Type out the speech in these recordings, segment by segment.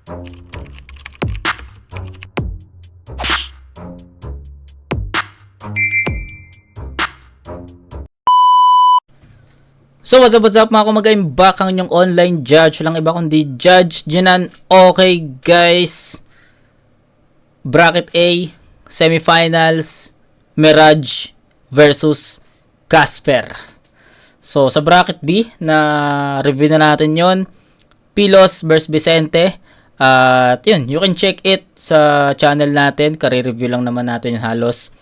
So what's up mga kumagain, back ang inyong online judge. Walang iba kundi Judge Jinan. Okay guys, bracket A, semifinals, Mirage versus Casper. So sa bracket B, na review na natin yon, Pilos versus Vicente. At yun, you can check it sa channel natin, kare-review lang naman natin yung halos.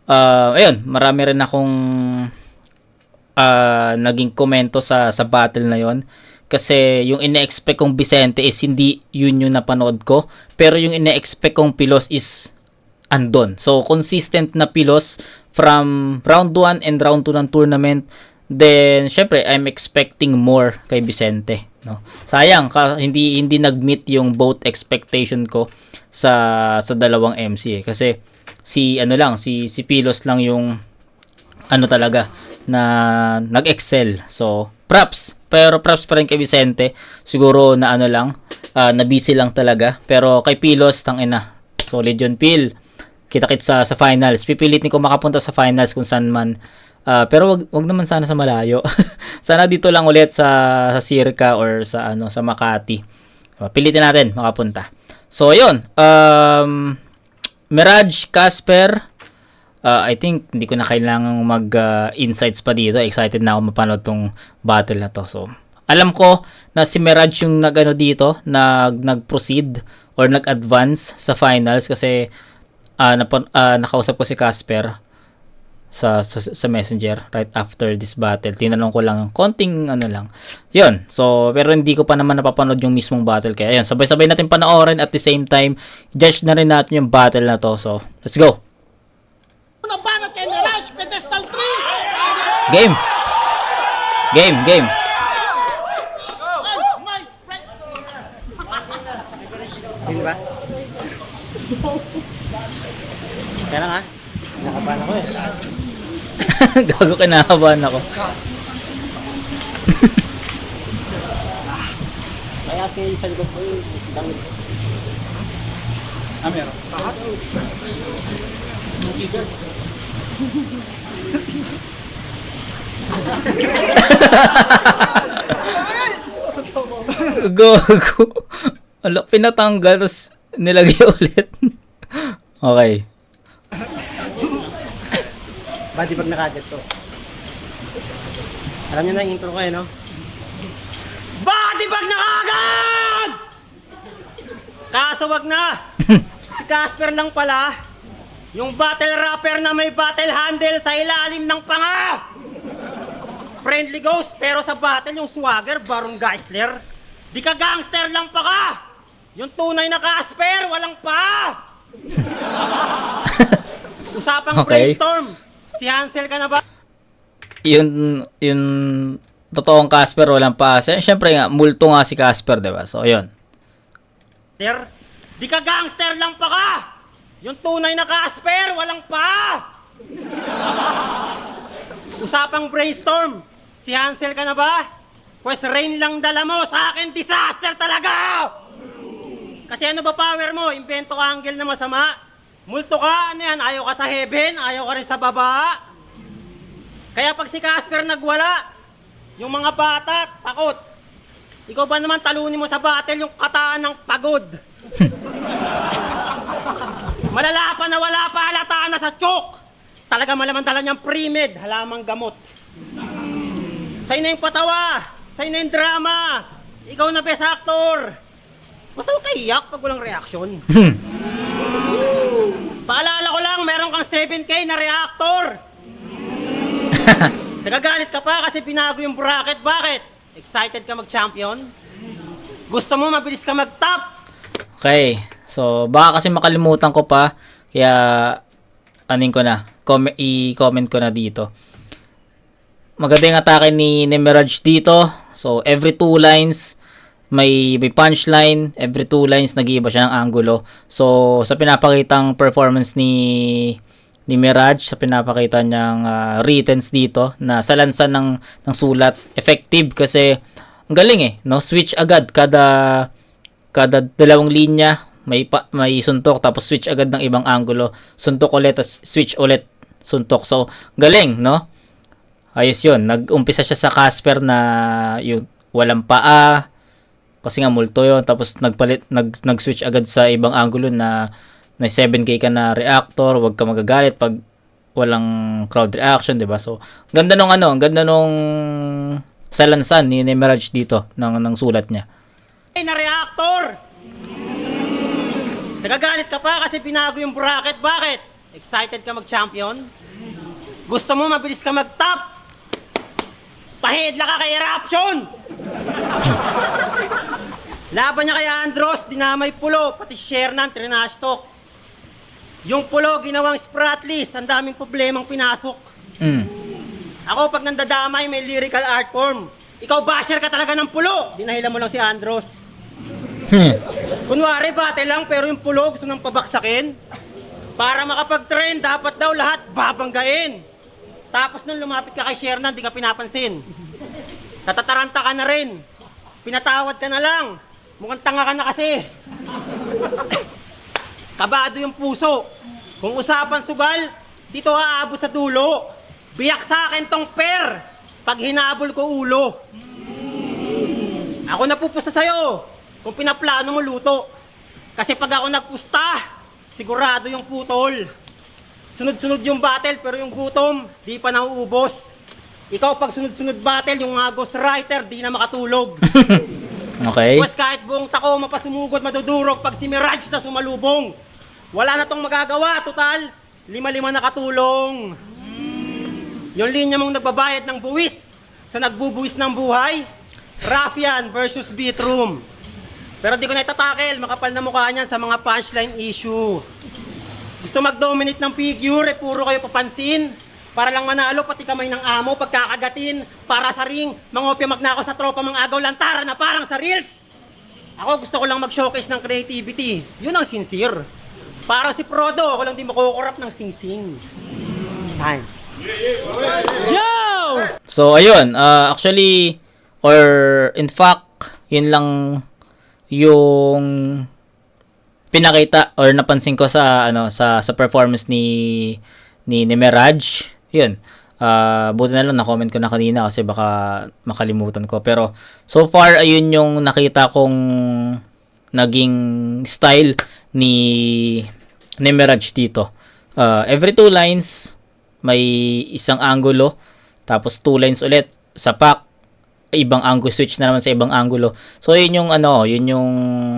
Ayun, marami rin akong naging komento sa battle na yon, kasi yung ine-expect kong Vicente is hindi yun yung napanood ko, pero yung ine-expect kong Pilos is andon. So consistent na Pilos from round 1 and round 2 ng tournament. Then syempre I'm expecting more kay Vicente, no. Sayang hindi nag-meet yung both expectation ko sa dalawang MC kasi si Pilos lang yung talaga na nag-excel. So, props. Pero props pa rin kay Vicente. Siguro na na busy lang talaga. Pero kay Pilos, tangina. Solid yun, Pil. Kita-kits sa finals. Pipilitin ko makapunta sa finals kung saan man. Pero wag naman sana sa malayo. Sana dito lang ulit sa Circa or sa Makati. Pilitin natin makapunta. So, ayun. Mirage, Casper. I think hindi ko na kailangang mag-insights pa dito. Excited na ako mapanood tong battle na to. So, alam ko na si Mirage yung dito, nag-proceed or nag-advance sa finals kasi nakausap ko si Casper sa Messenger right after this battle. Tinanong ko lang konting lang. Yun. So, pero hindi ko pa naman napapanood yung mismong battle. Kaya yun, sabay-sabay natin panoorin at the same time, judge na rin natin yung battle na to. So, let's go! Para kay Mirage, pedestal 3. Game. Hindi ba? Kaya lang ha? Nakabahan ako eh. Gago, kinakabahan ako. Kaya kasi yung salikod ko yung damit. Meron. Tahas? Mabigat. Gago. Ala, pinatanggal tapos nilagay ulit. Okay. Body bag na kagat to. Alam niyo na yung intro ko eh, no? Body bag na kagat! Kaso wag na! Si Casper lang pala, yung battle rapper na may battle handle sa ilalim ng panga! Friendly ghost, pero sa battle yung swagger, Baron Geisler. Di ka gangster lang pa ka! Yung tunay na Casper, walang pa! Usapang Okay. brainstorm, si Hansel ka na ba? Yung totoong Casper walang pa. Siyempre nga, multo nga si Casper, diba? So, yun. Di ka gangster lang pa ka! Yung tunay na Casper, walang pa! Usapang brainstorm, si Hansel ka na ba? Pues rain lang dala mo, sa akin disaster talaga! Kasi ano ba power mo? Invento ka angle na masama? Multo ka, ayaw ka sa heaven, ayaw ka rin sa baba. Kaya pag si Casper nagwala, yung mga bata, takot. Ikaw ba naman talunin mo sa battle yung kataan ng pagod? Malala pa na wala pa, halataan na sa chok. Talaga malamantala niyang pre-med, halamang gamot. Sa'yo na yung patawa, sa'yo na yung drama. Ikaw na best actor. Basta huwag kaiyak pag walang reaction. Paalala ko lang, meron kang 7K na reactor. Nagagalit ka pa kasi binago yung bracket. Bakit? Excited ka mag-champion? Gusto mo mabilis ka mag-top? Okay. So, baka kasi makalimutan ko pa. Kaya, i-comment ko na dito. Maganda yung atake ni Mirage dito. So, every 2 lines, may punchline. Every 2 lines, nag-iiba siya ng angulo. So, sa pinapakitang performance ni Mirage, sa pinapakita niyang writtens dito, na sa lansan ng sulat, effective kasi ang galing no? Switch agad kada dalawang linya, may suntok, tapos switch agad ng ibang angulo, suntok ulit, tapos switch ulit, suntok. So, galing, no? Ayos yun. Nag-umpisa siya sa Casper na yung walang paa, kasi nga multo yun, tapos nag-switch agad sa ibang angulo na 7K ka na reactor, wag ka magagalit pag walang crowd reaction, 'di ba? So, ganda nung salansan ni Mirage dito ng sulat niya. Na reactor! Nagagalit ka pa kasi pinago yung bracket. Bakit? Excited ka mag-champion? Gusto mo mabilis ka mag-top? Pahidla ka kay Eruption! Laban niya kay Andros, dinamay pulo, pati Shernan, trinashtok. Yung pulo, ginawang spratlist, ang daming problemang pinasok. Ako, pag nandadamay, may lyrical art form. Ikaw, basher ka talaga ng pulo. Dinahilan mo lang si Andros. Kunwari, bate lang, pero yung pulo gusto nang pabaksakin. Para makapag-trend, dapat daw lahat babanggain. Tapos nung lumapit ka kay Shernan, di ka pinapansin. Natataranta ka na rin. Pinatawad ka na lang. Mukhang tanga ka na kasi. Kabado yung puso. Kung usapan sugal, dito aabot sa dulo. Biyak sa akin tong per. Pag hinabol ko ulo. Ako napupusta sa'yo. Kung pinaplano mo luto. Kasi pag ako nagpusta, sigurado yung putol. Sunod-sunod yung battle pero yung gutom, di pa nauubos. Ikaw pag sunod-sunod battle, yung mga ghostwriter, di na makatulog. Okay. Pues kahit buong tako mapasumugod, madudurog pag si Mirage na sumalubong. Wala na tong magagawa, total. 5-5 na katulong. Yung linya mong nagbabayad ng buwis sa nagbubuwis ng buhay, Raffian versus Beatroom. Pero di ko na itatakel, makapal na mukha niyan sa mga punchline issue. Gusto mag-dominate ng figure, puro kayo papansin. Para lang manalo, pati kamay ng amo, pagkakagatin. Para sa ring, mangopya magnako sa tropa, mga agaw lantara na parang sa reels. Ako gusto ko lang mag-showcase ng creativity. Yun ang sincere. Para si Prodo, ako lang di makukurap ng sing-sing. Time. Yo! So, ayun. Actually, or in fact, yun lang yung pinakita or napansin ko sa sa performance ni Mirage. Yun. Buti na lang na-comment ko na kanina kasi baka makalimutan ko. Pero so far ayun yung nakita kong naging style ni Mirage dito. Every 2 lines may isang angulo, tapos 2 lines ulit sa pack, ibang angle, switch na naman sa ibang angulo. So yun yung yun yung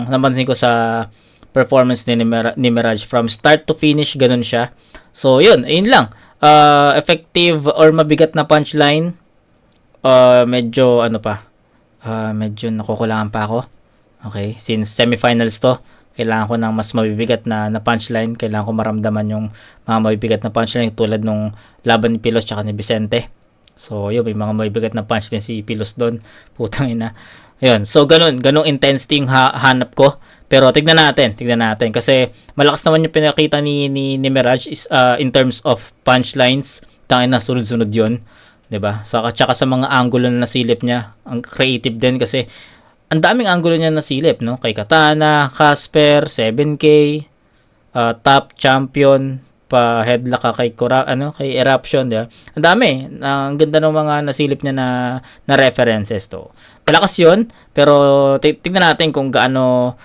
napansin ko sa performance ni Mirage from start to finish, ganun siya. So yun lang. Effective or mabigat na punchline. Medyo medyo nakukulangan pa ako. Okay, since semifinals to, kailangan ko ng mas mabibigat na punchline. Kailangan ko maramdaman yung mga mabibigat na punchline tulad nung laban ni Pilos tsaka ni Vicente. So, yun, may mga mabibigat na punchline si Pilos doon. Putang ina. Ayun. So, ganung intensity yung hanap ko. Pero tignan natin. Kasi malakas naman yung pinakita ni Mirage is, in terms of punchlines. Tangin na, sunod-sunod yun. 'Di ba? Tsaka sa mga angulo na nasilip niya. Ang creative din kasi ang daming angulo niya nasilip, no? Kay Katana, Casper, 7K, Top Champion, pa headlock ka kay kay Eruption, di ba? Ang dami. Ang ganda ng mga nasilip niya na references to. Malakas 'yun, pero tingnan natin kung gaano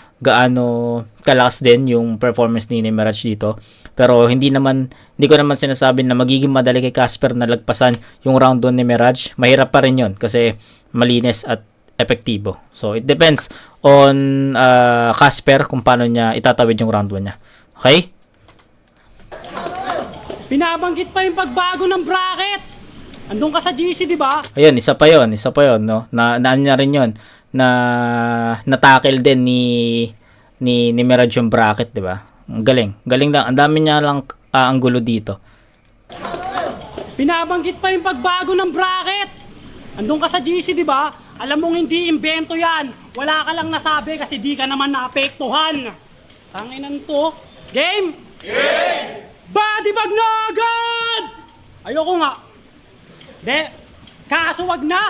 kalakas din yung performance ni Mirage dito. Pero hindi ko naman sinasabi na magiging madali kay Casper na lagpasan yung round 1 ni Mirage. Mahirap pa rin 'yun kasi malinis at epektibo. So, it depends on Casper kung paano niya itatawid yung round 1 niya. Okay? Binabanggit pa yung pagbago ng bracket. Andun ka sa GC, di ba? Ayun, isa pa yon, no? Naan niya rin 'yon na na-tackle din ni Mirage yung bracket, di ba? Ang galing. Galing lang. Ang dami niya lang anggulo dito. Binabanggit pa yung pagbago ng bracket. Andun ka sa GC, di ba? Alam mong hindi imbento yan. Wala ka lang nasabi kasi di ka naman naapektuhan. Tanginan to. Game? Game! Body bag na agad! Ayoko nga. Kaso wag na.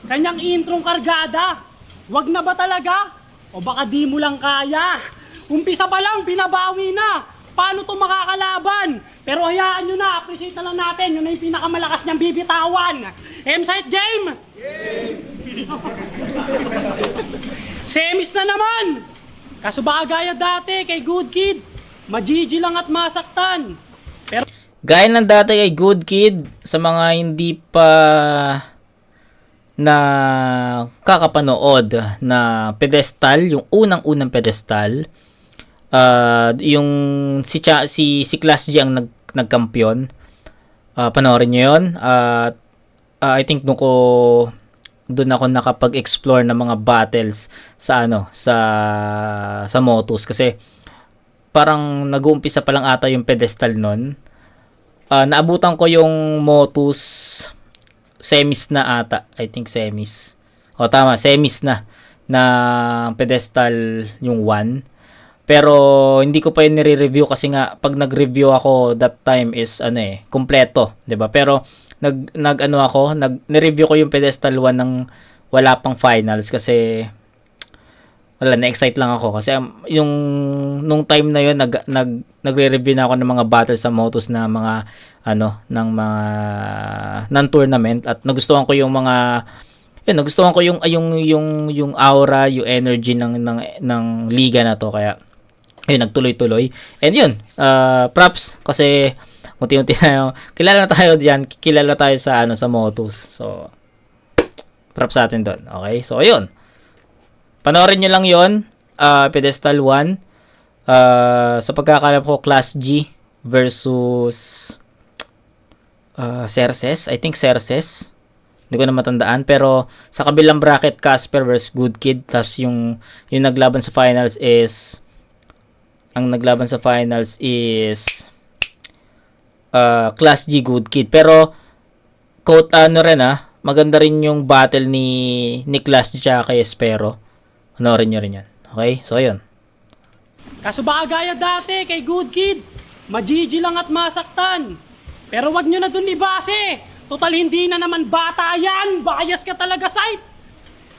Kanyang introng kargada. Wag na ba talaga? O baka di mo lang kaya. Umpisa pa lang, binabawi na. Paano to makakalaban? Pero hayaan nyo na, appreciate na lang natin. Yun na yung pinakamalakas niyang bibitawan. M-site game! Semis na naman! Kaso baka gaya dati kay Good Kid, majiji lang at masaktan. Pero Gaya ng dati kay Good Kid, sa mga hindi pa na kakapanood na pedestal, yung unang-unang pedestal, yung si Class G ang nagkampiyon. Panoorin nyo yun. I think doon ako nakapag-explore ng mga battles sa sa Motus, kasi parang nag-uumpisa pa lang ata yung pedestal nun. Naabutan ko yung Motus semis na ata. I think semis. O tama, semis na pedestal yung 1. Pero hindi ko pa yun nire-review kasi nga pag nag-review ako that time is kumpleto, 'di ba? Pero nireview ko yung pedestal 1 ng wala pang finals kasi na-excite lang ako kasi yung nung time na yun nagre-review na ako ng mga battles sa Motus na mga ng mga non-tournament, at nagustuhan ko yung mga yung aura, yung energy ng liga na to, kaya ayun, nagtuloy-tuloy. And yun, props kasi unti-unti na kilala na tayo diyan, kilala tayo sa sa Motus. So props sa atin doon. Okay? So ayun. Panoorin nyo lang yon, pedestal 1. Sa pagkakalam ko, Class G versus Cerces. I think Cerces. Hindi ko na matandaan. Pero sa kabilang bracket, Casper versus Good Kid. Tapos yung naglaban sa finals is Class G Good Kid. Pero maganda rin yung battle ni Class G at kay Espero. Panoorin nyo rin yan. Okay? So, ayun. kaso baka gaya dati kay Good Kid, majiji lang at masaktan. Pero wag nyo na dun ibase. Total hindi na naman bata yan. Bias ka talaga, site.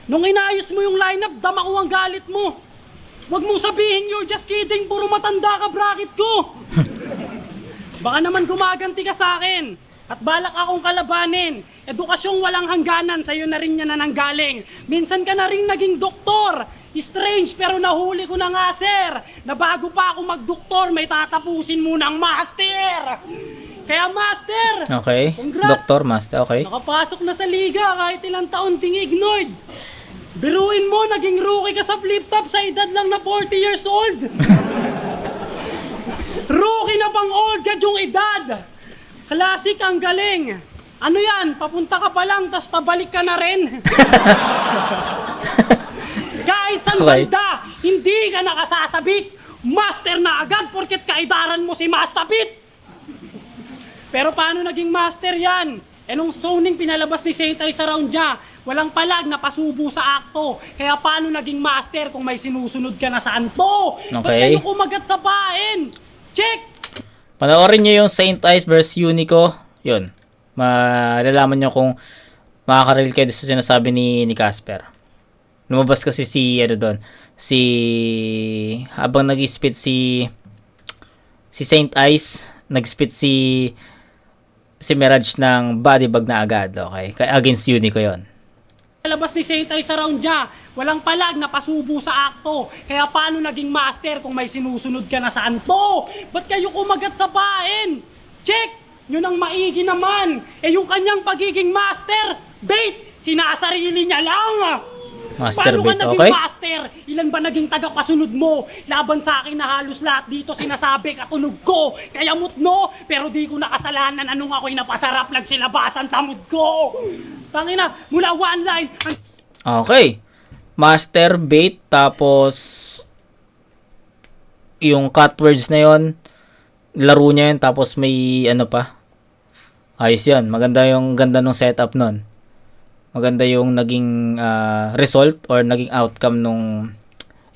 Nung inayos mo yung lineup, dama ko ang galit mo. Wag mong sabihin you're just kidding, puro matanda ka bracket ko. Baka naman gumaganti ka sa akin at balak akong kalabanin. Edukasyong walang hangganan, sa'yo na rin yan na nanggaling. Minsan ka na rin naging doktor. Strange pero nahuli ko na nga, sir, na bago pa ako magdoktor, may tatapusin munang master. Kaya master, Okay. congrats. Doctor, master. Okay. Nakapasok na sa liga kahit ilang taon ding ignored. Biruin mo, naging rookie ka sa flip-top sa edad lang na 40 years old. Rookie na pang old ka yung edad. Classic ang galing. Ano yan? Papunta ka pa lang, tas pabalik ka na rin. Kahit saan Okay. banda, hindi ka nakasasabik. Master na agad porket kaidaran mo si Mastapit. Pero paano naging master yan? Nung zoning pinalabas ni Saint Ay sa round niya, walang palag na pasubo sa akto. Kaya paano naging master kung may sinusunod ka na sa anto? Ba't Okay. kayo kumagat sa pain? Check! Panoorin nyo yung Saint Ice versus Unico. Yun. Malalaman nyo kung makaka-reel kayo sa sinasabi ni Casper. Lumabas kasi habang nag-spit si Saint Ice, nag-spit si Mirage ng body bag na agad. Okay? Against Unico yon. Labas ni Saint Ay sa round niya, walang palag na pasubo sa akto. Kaya paano naging master kung may sinusunod ka na sa anto? Ba't kayo kumagat sa pain? Check! Yun ang maigi naman. Yung kanyang pagiging master, bait, sinasarili niya lang. Master Paano ka bait, naging okay? master? Ilan ba naging tagapasunod mo? Laban sa akin na halos lahat dito sinasabi katunog ko. Kaya mutno, pero di ko nakasalanan anong ako'y napasarap nagsilabasan sa mood ko. Tangina, mula one line, Okay. Master bait, tapos yung cut words na yon, laro niya yun, tapos may pa. Ayos yun. Ganda nung setup nun. Maganda yung naging result or naging outcome nung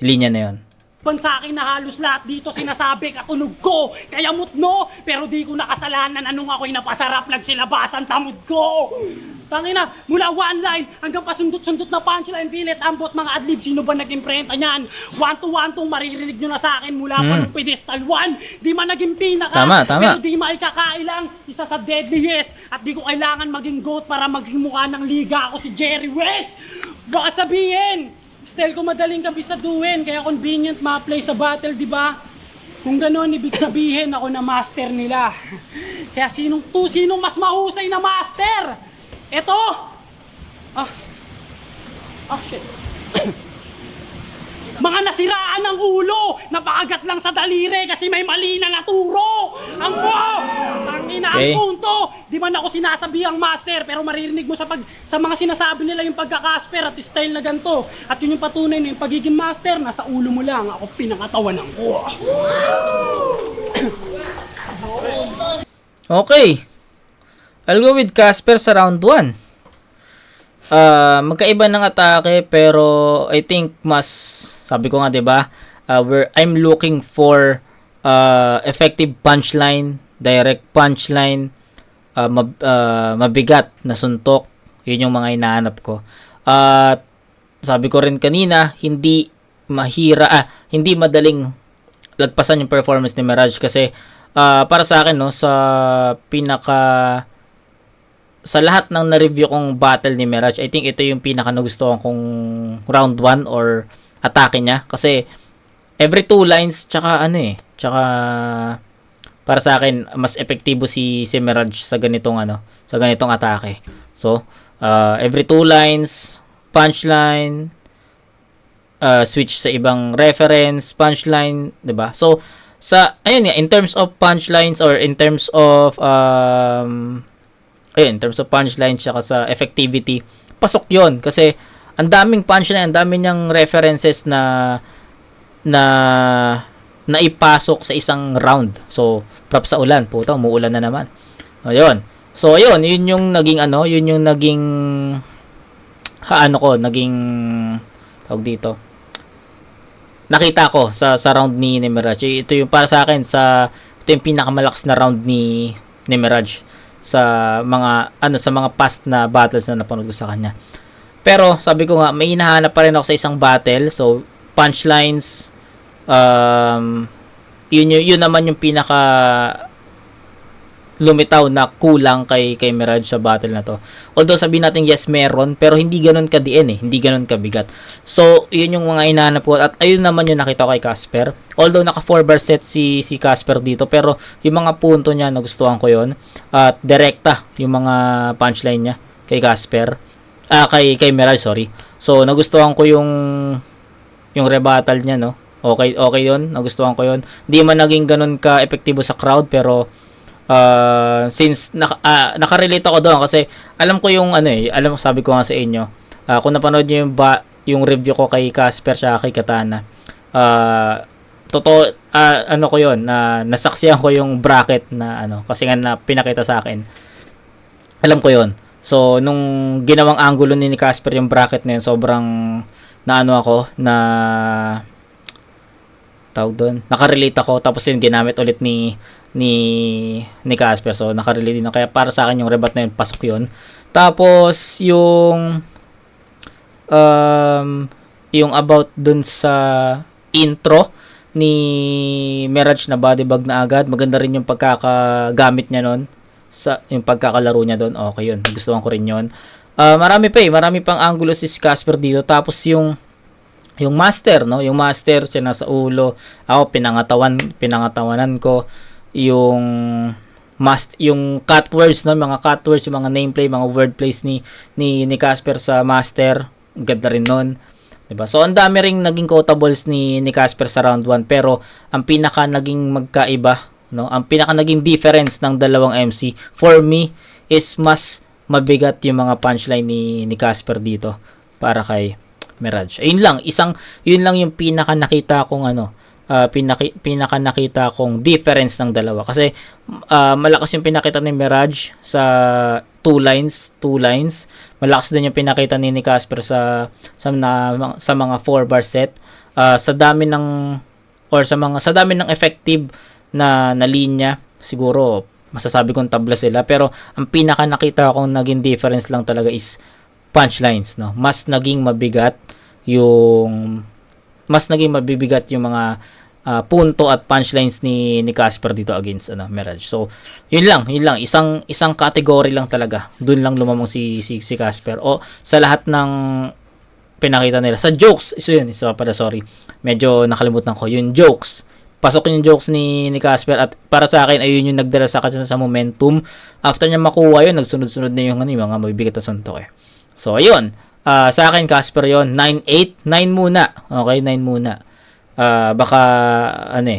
linya na yon. ban sa akin na halos lahat dito sinasabi katunog ko. Kaya mutno, pero di ko nakasalanan anong ako'y napasarap nagsilabasan tamod ko. Tangina, mula one line hanggang pasundot-sundot na punchline, filet, ambot, mga adlib, sino ba nag-imprenta niyan? One to one tong maririnig nyo na sa akin mula pa nung pedestal 1. Di man naging pinaka, Tama. pero di maikakailang isa sa deadliest. At di ko kailangan maging GOAT para maging mukha ng liga ako si Jerry West. Baka sabihin, style ko madaling kabisaduhin, kaya convenient ma-play sa battle, di ba? Kung gano'n, ibig sabihin ako na master nila. Kaya sinong mas mahusay na master? Eto! Shit. Mga nasiraan ng ulo, napakagat lang sa daliri kasi may mali na naturo. Ang Okay. punto. Di man ako sinasabihang master, pero maririnig mo sa mga sinasabi nila yung pagkakasper at style na ganito. At yun yung patunay na yung pagiging master, nasa ulo mo lang, ako pinangatawanan ko. Okay. I'll go with Casper sa round 1. Magkaiba ng atake pero I think mas, sabi ko nga 'di ba, I'm looking for effective punchline, direct punchline, mabigat na suntok. 'Yun yung mga hinahanap ko. At sabi ko rin kanina, hindi madaling lagpasan yung performance ni Mirage kasi para sa akin no, sa lahat ng na-review kong battle ni Mirage, I think ito yung pinaka nagustuhan kong round 1 or atake niya. Kasi every 2 lines, tsaka para sa akin, mas epektibo si Mirage sa ganitong atake. So, every 2 lines, punchline, switch sa ibang reference, punchline, 'di ba? So, in terms of punchlines or in terms of punchlines tsaka sa effectivity, pasok yon kasi ang daming punchline, ang daming niyang references na ipasok sa isang round. So, props sa ulan. Puta, umuulan na naman. Ayun. So, ayun. Yun yung naging tawag dito. Nakita ko sa round ni Mirage. Ito yung para sa akin, ito yung pinakamalakas na round ni Mirage sa mga past na battles na napanood ko sa kanya. Pero sabi ko nga, may hinahanap pa rin ako sa isang battle. So punchlines, yun naman yung pinaka lumitaw na kulang kay Mirage sa battle na to. Although sabihin natin yes meron, pero hindi ganoon ka-DN hindi ganoon kabigat. So yun yung mga hinahanap ko at ayun naman yung nakita ko kay Casper. Although naka 4 bar set si Casper dito, pero yung mga punto niya nagustuhan ko yun. At direkta yung mga punchline niya kay Casper. Kay Mirage, sorry. So nagustuhan ko yung rebuttal niya, no. Okay yun, nagustuhan ko yun. Hindi man naging ganoon ka epektibo sa crowd, pero since nakarelate ako doon kasi alam ko yung sabi ko nga sa inyo, kung napanood niyo yung review ko kay Casper siya kay Katana, totoo, ko yun, nasaksihan ko yung bracket na kasi nga na pinakita sa akin, alam ko yun. So nung ginawang angulo ni Casper yung bracket na yun, sobrang tawag doon, nakarelate ako, tapos yun ginamit ulit ni Casper, so nakarelate din ako. Kaya para sa akin yung rebut na yun, pasok yun. Tapos yung about dun sa intro ni Mirage na body bag na agad, maganda rin yung pagkakagamit niya nun, yung pagkakalaro niya doon. Okay yun, gustuhan ko rin yun. Marami pang angulo si Casper dito. Tapos yung master, no? Yung master siya nasa ulo. Ako pinangatawanan ko yung cut words, no? Mga cut words, yung mga nameplay, mga word plays ni Casper sa master. Ganda rin nun. Diba? So ang dami ring naging quotables ni Casper sa round 1, pero ang pinaka naging magkaiba, no? Ang pinaka naging difference ng dalawang MC for me is mas mabigat yung mga punchline ni Casper dito para kay Mirage. Yun lang yung pinaka nakita kong pinaka nakita kong difference ng dalawa. Kasi malakas yung pinakita ni Mirage sa 2 lines. Malakas din yung pinakita ni Casper sa mga 4 bar set. Sa dami ng effective na linya, siguro masasabi kong tabla sila. Pero ang pinaka nakita kong naging difference lang talaga is punchlines, no? Mas naging mabibigat yung mga punto at punchlines ni Casper dito against Mirage. So, yun lang, isang category lang talaga. Doon lang lumamang si Casper. O sa lahat ng pinakita nila. Sa jokes, sorry. Medyo nakalimutan ko. Yung jokes. Pasok yung jokes ni Casper at para sa akin ayun yung nagdala sa kanya sa momentum. After niya makuha yun, nagsunod-sunod na yung mga mabibigat na suntok eh. So, ayun. Sa akin, Casper yon 9-8. 9 muna. Okay, 9 muna. Baka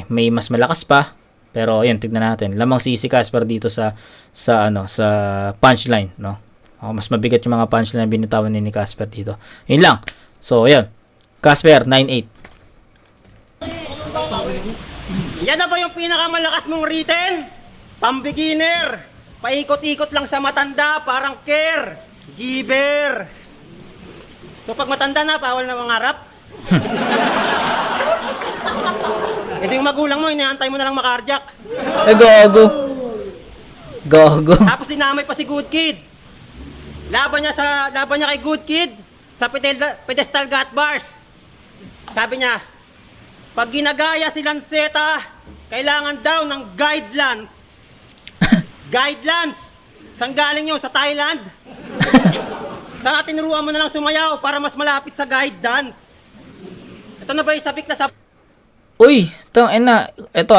may mas malakas pa, pero yun, tignan natin. Lamang si Casper dito sa punchline, no? Mas mabigat yung mga punchline na binitawan ni Casper dito. Yun lang. So, yun. Casper 9-8. Yan na ba yung pinakamalakas mong written? Pang-beginner. Paikot-ikot lang sa matanda, parang care. Giver. So pag matanda na, bawal na mangarap. Ito yung magulang mo, inaantay mo na lang makardiak. Gogo. Tapos dinamay pa si Good Kid. Laban niya kay Good Kid sa pedestal gut bars. Sabi niya, pag ginagaya si Lanceta, kailangan daw ng guidelines. Guidelines. Saan galing yun? Sa Thailand? Saan tinuruan mo na lang sumayaw para mas malapit sa guide dance? Ito na ba yung sabik na sabik? Uy, ito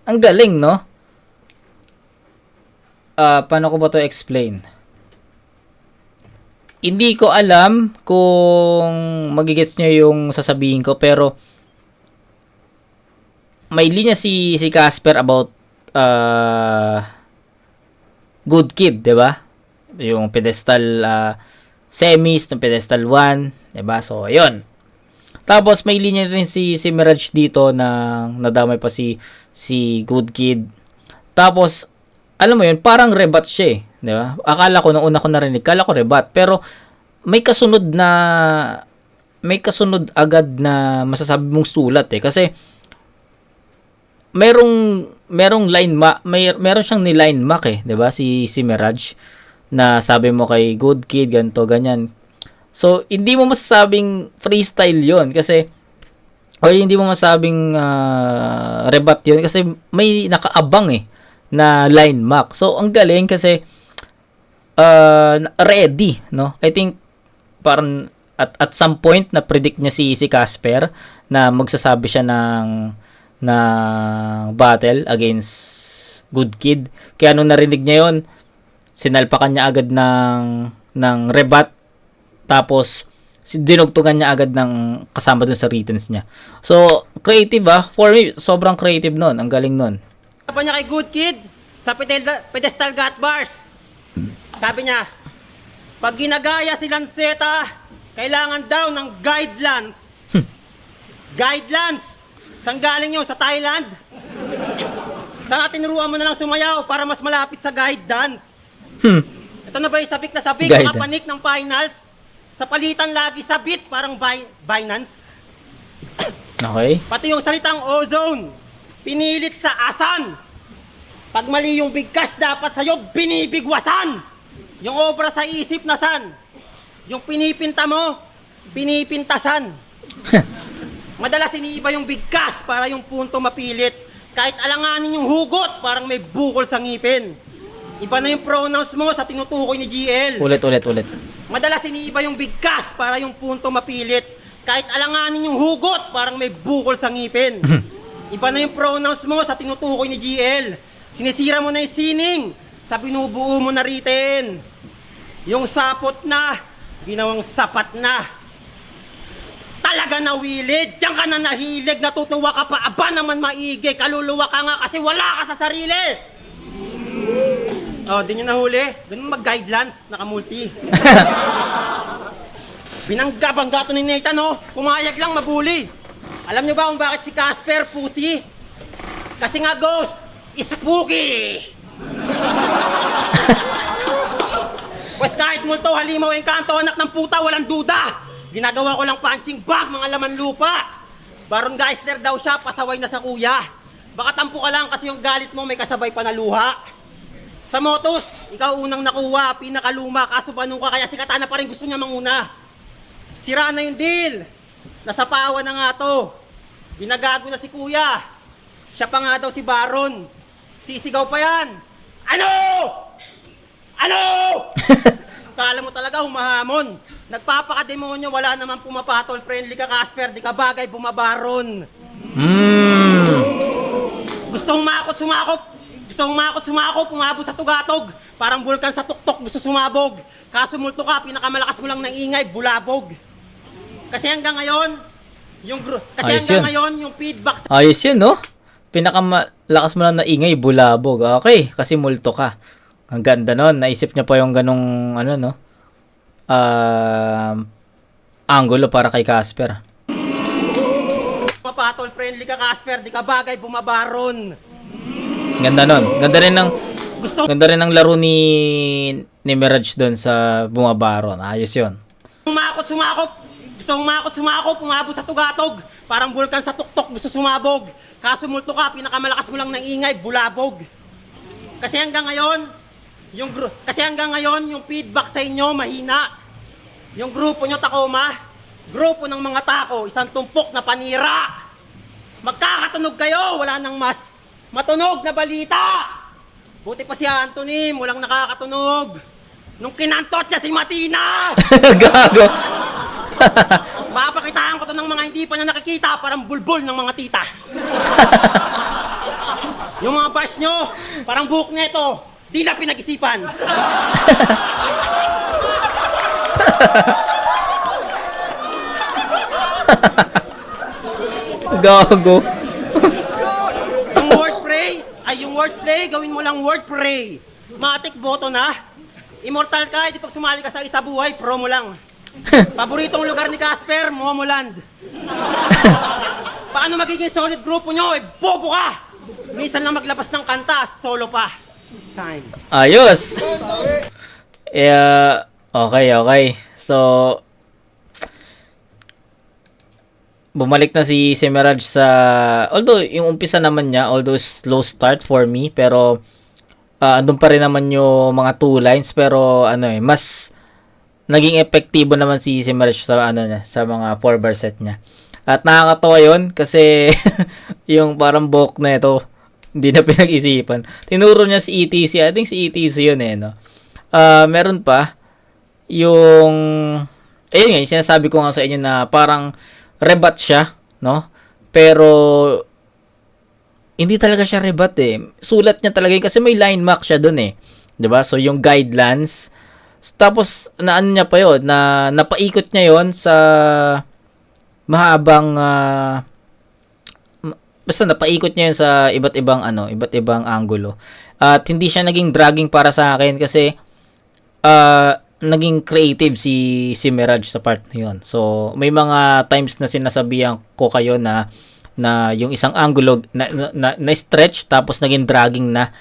ang galing, no? Paano ko ba to explain? Hindi ko alam kung magigets nyo yung sasabihin ko, pero may linya si Casper about Good Kid, 'di ba? Yung pedestal semis, ng pedestal 1, 'di ba? So, ayun. Tapos may linya rin si Mirage dito na nadamay pa si Good Kid. Tapos alam mo 'yun, parang rebat siya, 'di ba? Akala ko nung una ko narinig, kala ko rebat, pero may kasunod agad na masasabi mong sulat kasi merong meron siyang ni-line mark 'di ba? Si Mirage na sabi mo kay Good Kid ganto ganyan. So hindi mo masasabing freestyle 'yon kasi or hindi mo masabing rebat 'yon kasi may nakaabang na line mark. So ang galing kasi ready, no? I think parang at some point na predict niya si Casper na magsasabi siya ng battle against Good Kid. Kaya nung narinig niya yon, sinalpakan niya agad ng rebat, tapos dinugtungan niya agad ng kasama dun sa writtens niya. So, creative for me, sobrang creative nun. Ang galing nun. Sabi niya kay Good Kid sa pedestal gut bars. Sabi niya, pag ginagaya si Lanceta, kailangan daw ng guidelines. Guidelines. Saan galing yun? Sa Thailand? Saan tinuruan mo na lang sumayaw para mas malapit sa guide dance? Ito na ba yung sabik na sabik? Mga panik ng finals? Sa palitan lagi sabit, parang Binance. Okay. Pati yung salitang ozone, pinilit sa asan. Pag mali yung bigkas, dapat sa'yo binibigwasan. Yung obra sa isip na san. Yung pinipinta mo, pinipintasan. Madalas iniiba yung bigkas para yung punto mapilit. Kahit alanganin yung hugot, parang may bukol sa ngipin. Iba na yung pronouns mo sa tinutukoy ni GL. Ulit. Madalas iniiba yung bigkas para yung punto mapilit. Kahit alanganin yung hugot, parang may bukol sa ngipin. Iba na yung pronouns mo sa tinutukoy ni GL. Sinisira mo na yung sining sa binubuo mo na written. Yung sapot na, ginawang sapat na. Talaga nawilid, diyan ka na nahilig, natutuwa ka pa, aba naman maigi, kaluluwa ka nga kasi wala ka sa sarili. Oh, di nyo nahuli? Ganun mag-guidelines, nakamulti. Binangga-bangga to ni Nathan, pumayag lang mabuli. Alam nyo ba kung bakit si Casper pusi? Kasi nga ghost, spooky. Pues kahit multo, halimaw, engkanto, anak ng puta, walang duda. Ginagawa ko lang punching bag, mga laman lupa. Baron Geisler daw siya, pasaway na sa kuya. Baka tampo ka lang kasi yung galit mo may kasabay pa na luha. Sa Motos, ikaw unang nakuha, pinakaluma, kaso panong ka, kaya si Katana pa rin gusto niya manguna. Sira na yung deal. Nasapawan na nga to. Binagago na si Kuya. Siya pa nga daw si Baron. Sisigaw pa yan. Ano? Ano? Kala mo talaga humahamon. Nagpapakademonyo, wala naman pumapatol. Friendly ka, Casper, di ka bagay, bumabaron. Gusto humakot, sumakop. Gusto humakot, sumakop, umabot sa tugatog. Parang bulkan sa tuktok, gusto sumabog. Kaso multo ka, pinakamalakas mo lang ng ingay, bulabog. Kasi hanggang ngayon, yung feedback sa Ayos yun, no? Pinakamalakas mo lang na ingay, bulabog. Okay, kasi multo ka. Ang ganda nun. Naisip niya pa yung ganong, ano, no? Angulo para kay Casper. mapatol, friendly ka, Casper, di ka bagay, bumabaron. Ganda nun. Gusto Ganda rin ng laro ni Mirage doon sa bumabaron. Ayos yun. humakot, sumakop. Gusto humakot, sumakop, umabot sa tugatog. Parang bulkan sa tuktok, gusto sumabog. Kaso multo ka, pinakamalakas mo lang ng ingay, bulabog. Kasi hanggang ngayon, yung feedback sa inyo mahina. Yung grupo nyo Tacoma, grupo ng mga tako, isang tumpok na panira. Magkakatunog kayo, wala nang mas matunog na balita. Buti pa si Anthony, walang nakakatunog. Nung kinantot niya si Matina! Gago. Mapakitaan ko to ng mga hindi pa niya nakikita, parang bulbul ng mga tita. Yung mga bars nyo, parang buhok nito, di na pinag-isipan. Gago. Yung wordplay, gawin mo lang wordplay. Matik boto na. Immortal ka, di pag sumali ka sa isa buhay, pro mo lang. Paboritong lugar ni Casper, Momoland. Paano magiging solid grupo nyo? Bobo ka! Minsan lang maglabas ng kanta, solo pa. Time. Ayos. Okay. So, bumalik na si Mirage sa, although yung umpisa naman niya, although slow start for me, pero andun pa rin naman yung mga 2 lines, pero mas naging epektibo naman si Mirage sa sa mga 4-bar set niya. At nakakatawa yun kasi yung parang buhok na ito, hindi na pinag-isipan. Tinuro niya si ETC, I think si ETC yun no. Meron pa yung ayun nga, yung sinasabi ko nga sa inyo na parang rebat siya, no? Pero hindi talaga siya rebat Sulat niya talaga yun kasi may line mark siya doon 'Di ba? So yung guidelines, tapos naano niya pa 'yon, na napaikot niya 'yon sa mahabang basta napaikot niya 'yon sa iba't ibang anggulo. At hindi siya naging dragging para sa akin kasi naging creative si Mirage sa part na yun. So, may mga times na sinasabihan ko kayo na yung isang angulo na stretch tapos naging dragging na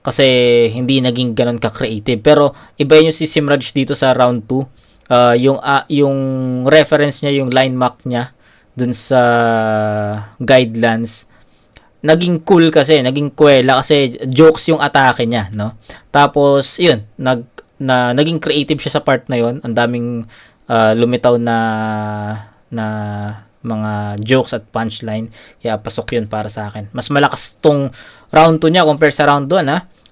kasi hindi naging ganun ka-creative. Pero iba yun si Mirage dito sa round 2. Yung reference niya, yung line mark niya dun sa guidelines, naging cool kasi, naging kwela kasi jokes yung atake niya, no? Tapos, yun, naging creative siya sa part na yon. Ang daming lumitaw na mga jokes at punchline, kaya pasok yun para sa akin. Mas malakas tong round 2 niya compare sa round 1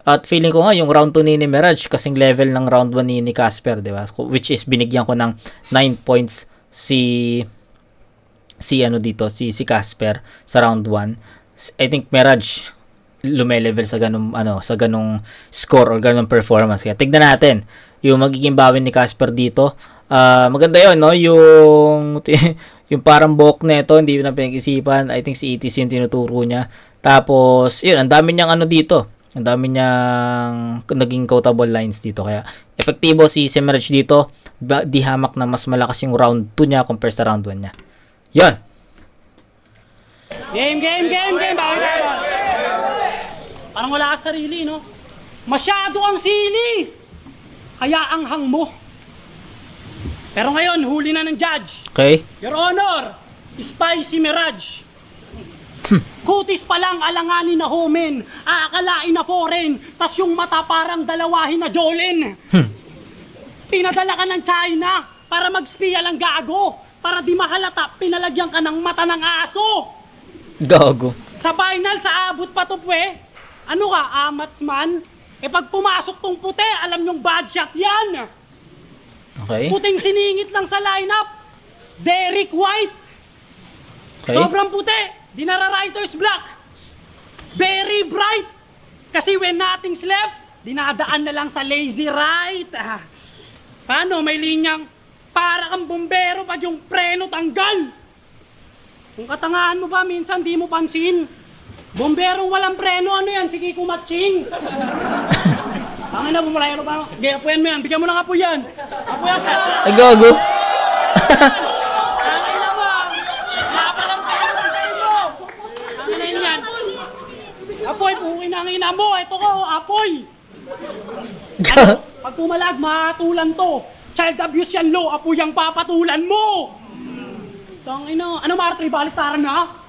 At feeling ko nga yung round 2 ni Mirage kasing level ng round 1 ni Casper, di ba? Which is binigyan ko ng 9 points si Casper sa round 1. I think Mirage lumelevel sa ganung score or ganung performance. Kaya tignan natin yung magiging bawin ni Casper dito. Maganda yun, no? Yung parang buhok na ito, hindi na pinag-isipan. I think si ETC yung tinuturo niya. Tapos, yun, ang dami niyang dito. Ang dami niyang naging quotable lines dito. Kaya, epektibo si Mirage dito. Di hamak na mas malakas yung round 2 niya compare sa round 1 niya. Yun! Game! Bakit tayo? Parang wala ka sarili, no? Masyado ang sili! Kaya ang hang mo. Pero ngayon, huli na ng judge. Okay? Your Honor, Spicy Mirage. Kutis pa lang alanganin na homen, aakalain na foreign, tas yung mata parang dalawahin na Jolin. Pinadala ka ng China para mag-spiya lang gago, para di mahalata pinalagyan ka ng mata ng aso. Gago. Sa final, sa abot pa to pwe, ano ka, amats man? Eh pag pumasok tong puti, alam yung bad shot yan. Okay. Puting siningit lang sa lineup, Derek White. Okay. Sobrang puti, dinara writer's block. Very bright. Kasi when nothing's left, dinadaan na lang sa lazy right. Paano, may linyang para kang bumbero pag yung preno tanggal. Kung katangahan mo ba, minsan di mo pansin. Bomberong walang preno, ano yan? Sige, kumatsing. Ang ina, bumalayo ba? Sige, apuyan mo yan. Bigyan mo ng apoy yan. Apuyan ka. Ay, gago. Ang ina mo. Napalang kayo ng kayo mo. Ang ina yan. Apoy, pukin ang ina mo. Ito ko, apoy. Ano? Pag pumalag, mahatulan to. Child abuse yan, lo. Apoy ang papatulan mo. Tangina, ano Martri, baliktaran na?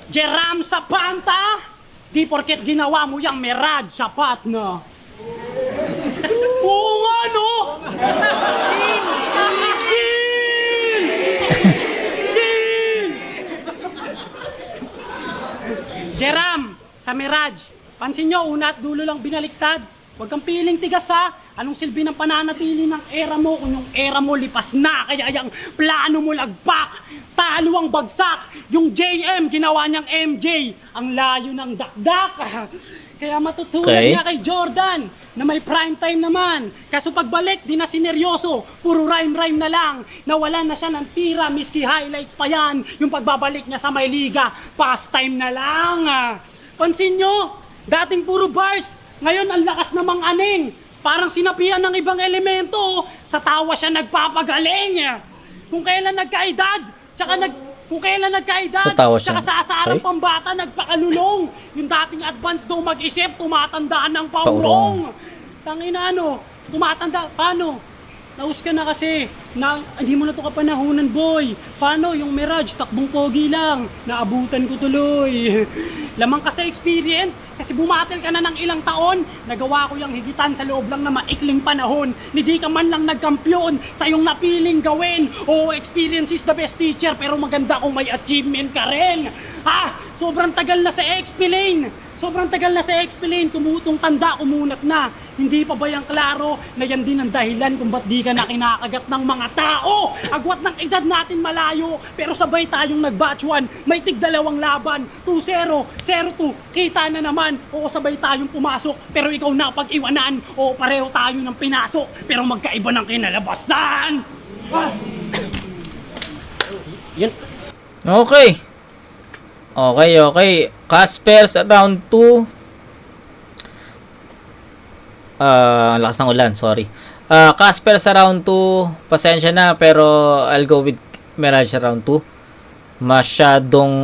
Jeram sa panta, di porket ginawa mo yung Mirage sapat na. Oo nga, no? Gil! Gil! Jeram, sa Mirage, pansin nyo, una at dulo lang binaliktad. Huwag kang piling tigas ha. Anong silbi ng pananatili ng era mo kung yung era mo lipas na? Kaya yung plano mo lagpak, talo ang bagsak. Yung JM ginawa niyang MJ, ang layo ng dakdak. Kaya matutunan niya kay Jordan na may prime time naman. Kaso pagbalik, di na sineryoso. Puro rhyme-rhyme na lang. Nawalan na siya ng tira, miski highlights pa yan. Yung pagbabalik niya sa may liga, pastime na lang. Pansin nyo, dating puro bars, ngayon ang lakas namang aning. Parang sinapian ng ibang elemento. Sa tawa siya nagpapagaling. Kung kailan nagkaedad, kung kailan nagkaedad, tsaka sa asarang pambata nagpakalulong. Yung dating advance daw mag-isip, tumatandaan ng paurong. Tangina ano, tumatanda, paano? Naus ka na kasi, hindi mo na ito kapanahunan boy. Paano yung Mirage, takbong pogi lang, naabutan ko tuloy. Lamang ka sa experience, kasi bumatel ka na ng ilang taon, nagawa ko yung higitan sa loob lang na maikling panahon. Hindi ka man lang nagkampiyon sa iyong napiling gawin. Oo, experience is the best teacher, pero maganda kung may achievement ka rin. Sobrang tagal na sa XP lane. Sobrang tagal na sa XP lane, kumutong tanda, kumunat na. Hindi pa ba yung klaro na yan din ang dahilan kung ba't di ka na kinakagat ng mga tao? Agwat ng edad natin malayo, pero sabay tayong nag-batch 1, may tig-2 laban, 2-0, 0-2, kita na naman. Oo, sabay tayong pumasok, pero ikaw na pag-iwanan. Oo, pareho tayo ng pinasok, pero magkaiba ng kinalabasan. Yan. Okay. Okay. Casper sa round 2. Ang lakas ng ulan, sorry. Casper sa round 2, pasensya na, pero I'll go with Mirage sa round 2. Masyadong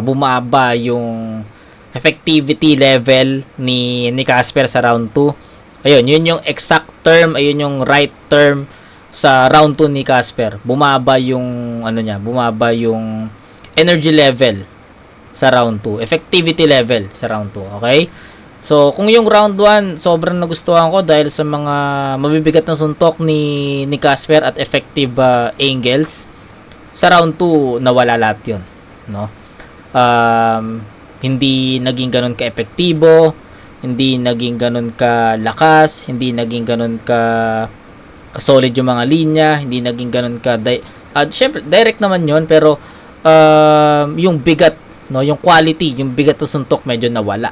bumaba yung effectivity level ni Casper sa round 2. Ayun, yun yung exact term, ayun yung right term sa round 2 ni Casper. Bumaba yung bumaba yung energy level sa round 2, effectivity level sa round 2, okay? So, kung yung round 1, sobrang nagustuhan ko dahil sa mga mabibigat na suntok ni Casper at effective angles. Sa round 2, nawala lahat yun, no? Hindi naging ganun ka-epektibo, hindi naging ganun ka-lakas, hindi naging ganun ka-solid yung mga linya, hindi naging ganun syempre, direct naman yun, pero yung bigat, no, yung quality, yung bigat na suntok medyo nawala.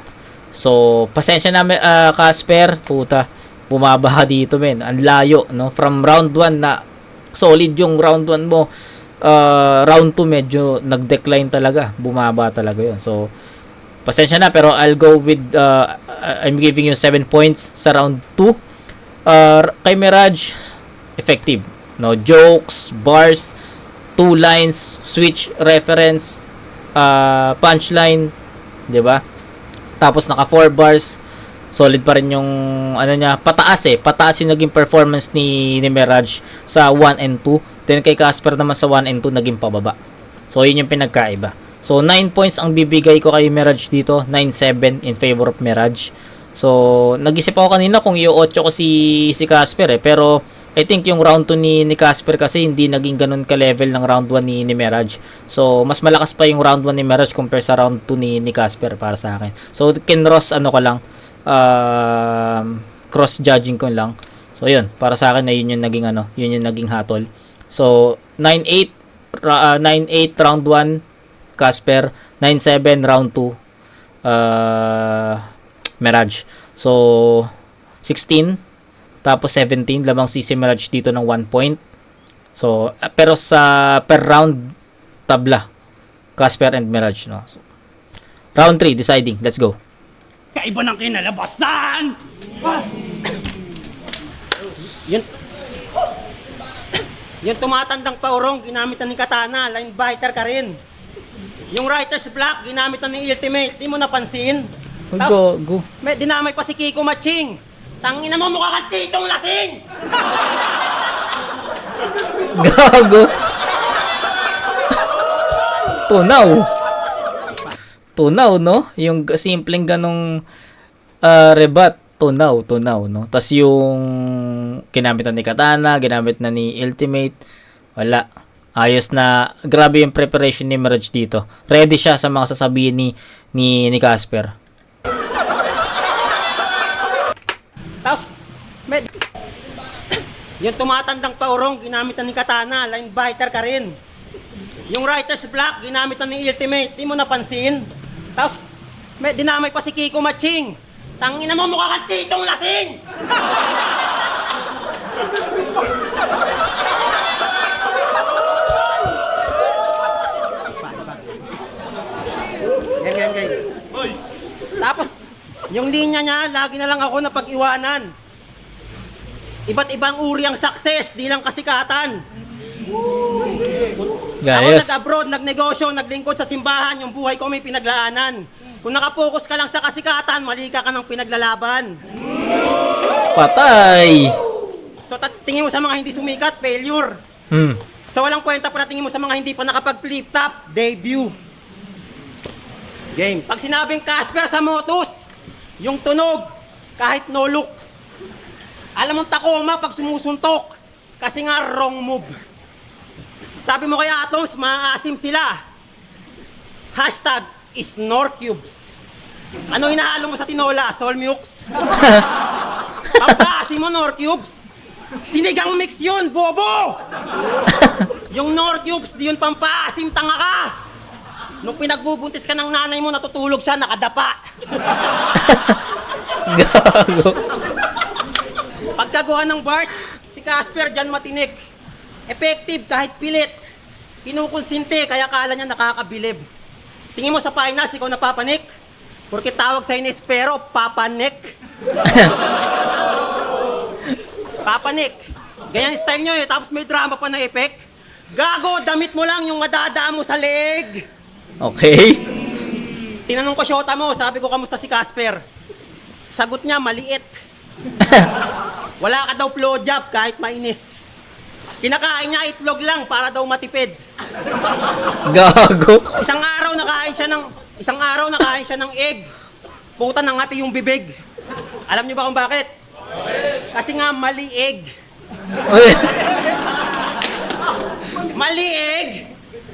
So, pasensya na Casper, puta, bumaba ka dito, men. Ang layo, no? From round 1 na solid yung round 1 mo, round 2 medyo nag-decline talaga, bumaba talaga yun. So, pasensya na, pero I'll go with I'm giving you 7 points sa round 2. Kay Mirage, effective, no? Jokes, bars, 2 lines, switch, reference, punchline, 'di ba? Tapos naka 4 bars, solid pa rin yung pataas yung naging performance ni Mirage sa 1 and 2. Then kay Casper naman sa 1 and 2 naging pababa. So, yun yung pinagkaiba. So, 9 points ang bibigay ko kay Mirage dito. 9-7 in favor of Mirage. So, nag-isip ako kanina kung i-8 ko si Casper pero I think yung round 2 ni Casper kasi hindi naging ganun ka-level ng round 1 ni Mirage. So, mas malakas pa yung round 1 ni Mirage compare sa round 2 ni Casper para sa akin. So, kinross ano ko lang, cross-judging ko lang. So, yun. Para sa akin na yun yung naging yun yung naging hatol. So, 9-8 round 1 Casper, 9-7 round 2 Mirage. So, 16 tapos 17 lamang si Mirage dito ng 1 point. So, pero sa per round tabla Casper and Mirage, no. So, round 3 deciding. Let's go. Kaiba ng kinalabasan! Yung tumatandang paurong, ginamit na ni Katana, linebacker ka rin. Yung writer's block, ginamit na ni Ultimate, di mo napansin. Go, go. May dinamay pa si Kiko Maching. Tangina mo, mukha kang titong lasing! Gago. Tunaw, no? Yung simpleng ganong rebat, tunaw, no? Tas yung ginamit na ni Katana, ginamit na ni Ultimate, wala. Ayos na, grabe yung preparation ni Mirage dito. Ready siya sa mga sasabihin ni Casper. Tapos, yung tumatandang paurong, ginamit na ni Katana, linebacker ka rin. Yung writer's block, ginamit na ni Ultimate, di mo napansin. Tapos, may dinamay pa si Kiko Maching. Tangina mo, mukha kang titong lasing! Game. Tapos, yung linya niya, lagi na lang ako napag-iwanan. Iba't ibang uri ang success, di lang kasikatan. Ako Guys, nag-abroad, nagnegosyo, naglingkod sa simbahan, yung buhay ko may pinaglaanan. Kung nakapokus ka lang sa kasikatan, mali ka ng pinaglalaban. patay. So tingin mo sa mga hindi sumikat, failure. So walang kwenta para tingin mo sa mga hindi pa nakapag-flip top, debut. Game. Pag sinabing Casper sa motos, yung tunog, kahit no look. Alam mong Tacoma pag sumusuntok, kasi nga wrong move. Sabi mo kay Atoms, maaasim sila. Hashtag Snorcubes. Ano hinahalo mo sa tinola? Solmux? Pagkaasim mo, Norcubes? Sinigang mix yun, bobo! Yung Norcubes, di yun pampaasim, tanga ka! Nung pinagbubuntis ka ng nanay mo, natutulog siya, nakadapa. Gago. Pagkagawa ng bars, si Casper dyan matinik. Effective kahit pilit. Kinukonsinti, kaya kala niya nakakabilib. Tingin mo sa finals, ikaw napapanik? Porque tawag sa Inespero, papanik. Papanik. Ganyan style nyo eh, tapos may drama pa na effect. Gago, damit mo lang yung madadaan mo sa leeg. Okay. Tinanong ko syota mo, sabi ko kamusta si Casper? Sagot niya, maliit. Wala ka daw blowjob kahit mainis. Kinakain niya itlog lang para daw matipid. Gago. Isang araw nakain siya ng egg. Puta nangati yung bibig. Alam niyo ba kung bakit? Kasi nga mali egg. Mali egg.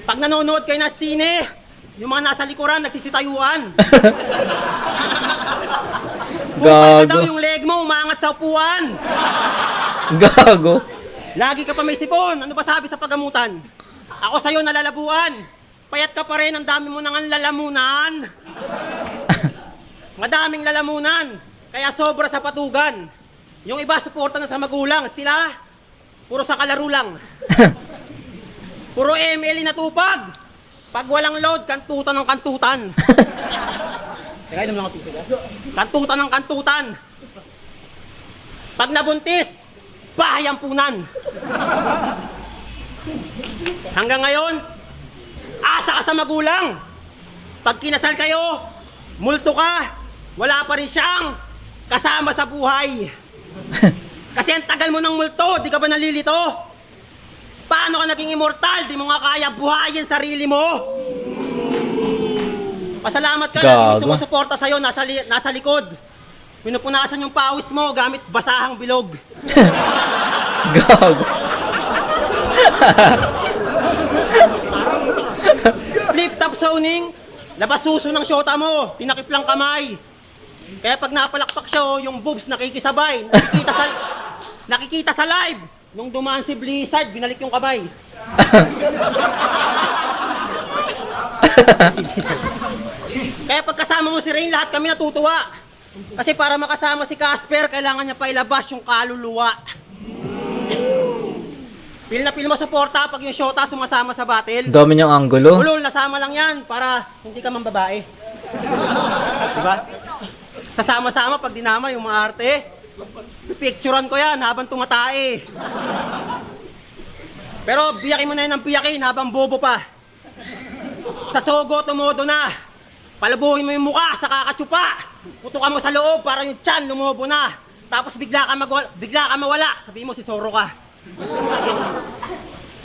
Pag nanonood kayo ng sine, yung mga nasa likuran nagsisitayuan. Bukal na daw yung leg mo, umangat sa upuan. Gago. Lagi ka pa may sipon. Ano ba sabi sa pagamutan? Ako sa'yo nalalabuan. Payat ka pa rin, ang dami mo nang lalamunan. Madaming lalamunan. Kaya sobra sa patugan. Yung iba suporta na sa magulang. Sila, puro sa kalaro lang. Puro ML natupag. Pag walang load, kantutan ng kantutan. Teka, inom lang ako tubig. Kantutan ng kantutan. Pag nabuntis, bahayampunan. Hanggang ngayon, asa ka sa magulang. Pag kinasal kayo, multo ka, wala pa rin siyang kasama sa buhay. Kasi ang tagal mo ng multo, di ka ba nalilito? Paano ka naging immortal? Di mo nga kaya buhayin sarili mo. Pasalamat ka na yung sumusuporta sa'yo nasa likod. Pinupunasan yung pawis mo gamit basahang bilog. Gago. Flip top zoning, labas suso ng syota mo, tinakip lang kamay. Kaya pag napalakpak siya, yung boobs nakikisabay, nakikita sa live. Nung dumaan si Blizzard, binalik yung kamay. Kaya pagkasama mo si Rain, lahat kami natutuwa. Kasi para makasama si Casper, kailangan niya pa ilabas yung kaluluwa. Feel na feel mo suporta pag yung shota sumasama sa battle. Dami niyang anggulo. Ulol, nasama lang yan para hindi ka mambabae. Diba? Sasama-sama pag dinama yung mga arte. Pipicturean ko yan habang tumatae. Pero biyakin mo na yun ng biyakin habang bobo pa. Sa sogo, tumodo na. Palabuhin mo yung mukha sa kakatsupa. Putukan mo sa loob para yung tiyan lumobo na. Tapos bigla ka mawala. Sabihin mo si Zoro ka.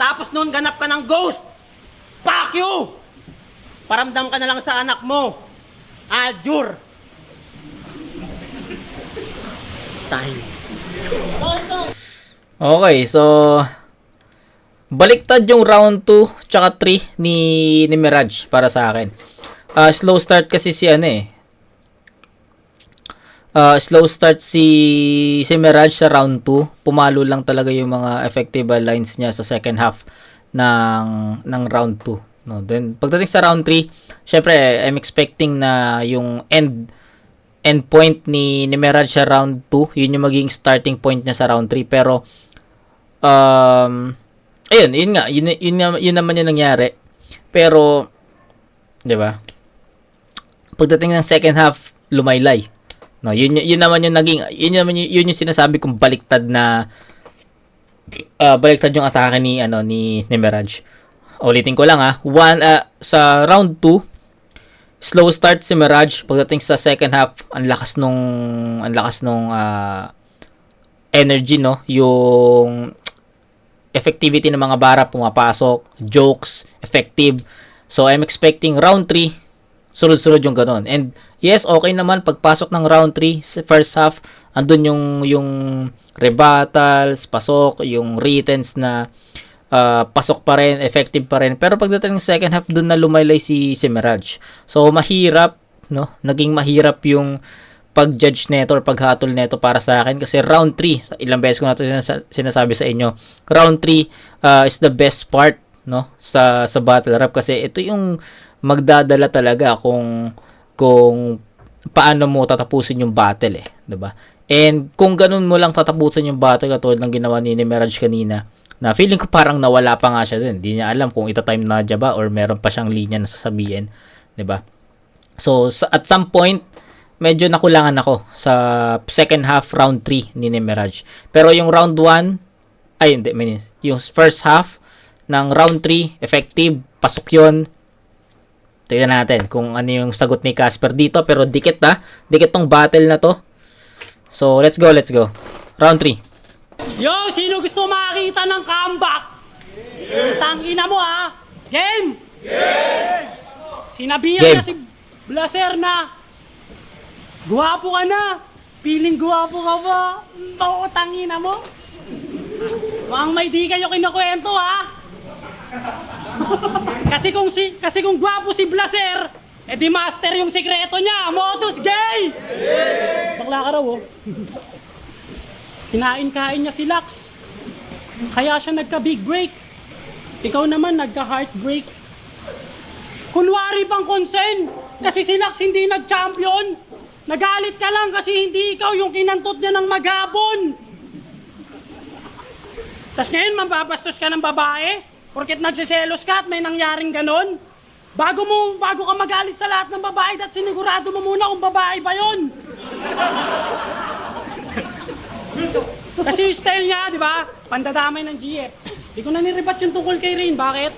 Tapos noon ganap ka ng ghost. Fuck you! Paramdam ka na lang sa anak mo. Aljur. Time. Okay, so baliktad yung round 2 tsaka 3 ni Mirage para sa akin. Slow start kasi si slow start si Mirage sa round 2. Pumalo lang talaga yung mga effective lines niya sa second half ng round 2. No, then pagdating sa round 3, syempre I'm expecting na yung end point ni Mirage sa round 2, yun yung magiging starting point niya sa round 3. Pero yun naman yung nangyari. Pero 'di ba? Pagdating ng second half, lumaylay. No, yun naman yung naging yun yung sinasabi kong baliktad yung atake ni Mirage. Ulitin ko lang sa round 2, slow start si Mirage. Pagdating sa second half, ang lakas nung energy, no, yung effectivity ng mga bara pumapasok, jokes, effective. So I'm expecting round 3, sunod-sunod yung ganon. And yes, okay naman pagpasok ng round 3 sa first half, andun yung rebuttals, pasok, yung writtens na pasok pa rin, effective pa rin. Pero pagdating ng second half, dun na lumaylay si Mirage. So mahirap, no? Naging mahirap yung pag-judge neto or paghatol neto para sa akin kasi round 3, ilang beses ko na ito sinasabi sa inyo, round 3 is the best part, no, sa battle rap kasi ito yung magdadala talaga kung paano mo tatapusin yung battle, 'di ba? And kung ganun mo lang tatapusin yung battle katulad ng ginawa ni Mirage kanina, na feeling ko parang nawala pa nga siya dun. Hindi niya alam kung ita-time na dya ba or meron pa siyang linya na sasabihin, 'di ba? So at some point medyo nakulangan ako sa second half round 3 ni Mirage. Pero yung round 1 yung first half ng round 3 effective, pasok 'yon. Tingnan natin kung ano yung sagot ni Casper dito, pero dikit tong battle na to. So let's go. Round 3. Yo, sino gusto makakita ng comeback? Tangina mo Game! Sinabihan na si Blaser na guwapo ka na. Piling guwapo ka ba? Oo, tangina mo. Mukhang may di kayo kinukwento kasi kung guwapo si Blaser, di master yung sikreto niya. Modus gay! Bakla ka raw Kinain niya si Lux. Kaya siya nagka-big break. Ikaw naman nagka-heartbreak. Kunwari pang concern kasi si Lux hindi nag-champion. Nagalit ka lang kasi hindi ikaw yung kinantot niya ng maghapon. Tas ngayon mababastos ka ng babae porket nagsiselos ka at may nangyaring ganon. Bago ka magalit sa lahat ng babae, at sinigurado mo muna kung babae ba yun. Kasi yung style niya, di ba? Pandadamay ng GF. Di ko na nirebat yung tungkol kay Rain. Bakit?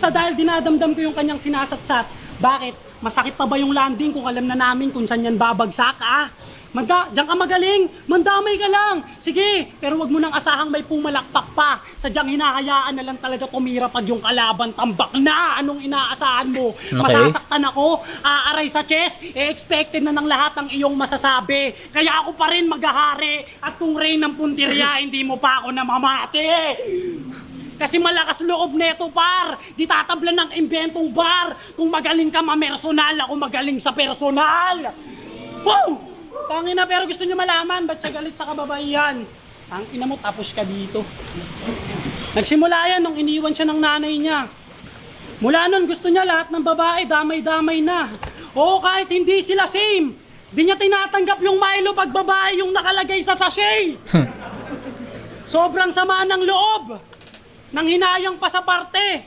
Dahil dinadamdam ko yung kanyang sinasatsat. Bakit? Masakit pa ba yung landing kung alam na namin kung saan yan babagsak, ah? Diyan ka magaling, mandamay ka lang. Sige, pero wag mo nang asahang may pumalakpak pa. Sadyang hinahayaan na lang talaga tumira pag yung kalaban tambak na. Anong inaasahan mo? Okay. Masasaktan ako, aaray sa chest, expected na ng lahat ang iyong masasabi. Kaya ako pa rin maghahari at kung rain ng puntirya, hindi mo pa ako namamati. Kasi malakas loob neto, par. Di tatablan ng inventong bar. Kung magaling ka mamersonal, ako magaling sa personal. Wow! Tangina, pero gusto niyo malaman, ba't siya galit sa kababaihan? Tangina mo, tapos ka dito. Nagsimula yan nung iniwan siya ng nanay niya. Mula nun, gusto niya lahat ng babae, damay-damay na. Oo, kahit hindi sila same. Di niya tinatanggap yung Milo pag babae yung nakalagay sa sachet. Sobrang sama ng loob. Nang hinayang pa sa parte.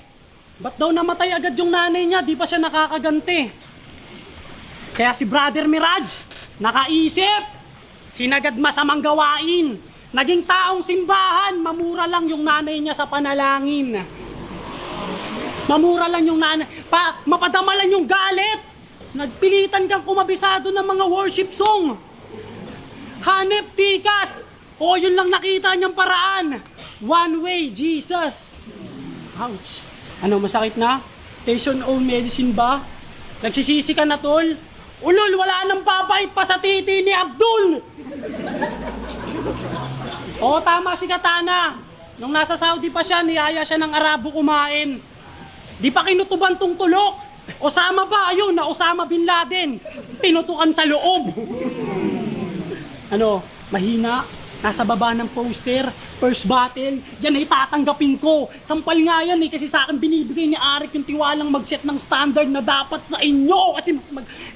Ba't daw namatay agad yung nanay niya, di pa siya nakakaganti. Kaya si Brother Mirage, nakaisip, sinagad masamang gawain. Naging taong simbahan, mamura lang yung nanay niya sa panalangin. Mamura lang yung nanay, mapadamalan yung galit. Nagpilitan kang kumabisado ng mga worship song. Hanep tikas, o yun lang nakita niyang paraan. One way, Jesus. Ouch. Ano, masakit na? Taste your own medicine ba? Nagsisisi ka na, tol? Ulol, wala nang papait pa sa titi ni Abdul! Oo, tama si Katana. Nung nasa Saudi pa siya, niyaya siya ng Arabo kumain. Di pa kinutuban tong tulok. Osama ba? Ayun, na Osama Bin Laden. Pinutukan sa loob. Ano, mahina. Nasa baba ng poster, first battle, yan ay tatanggapin ko. Sampal nga yan eh, kasi sa akin binibigay ni Arik yung tiwalang mag-set ng standard na dapat sa inyo.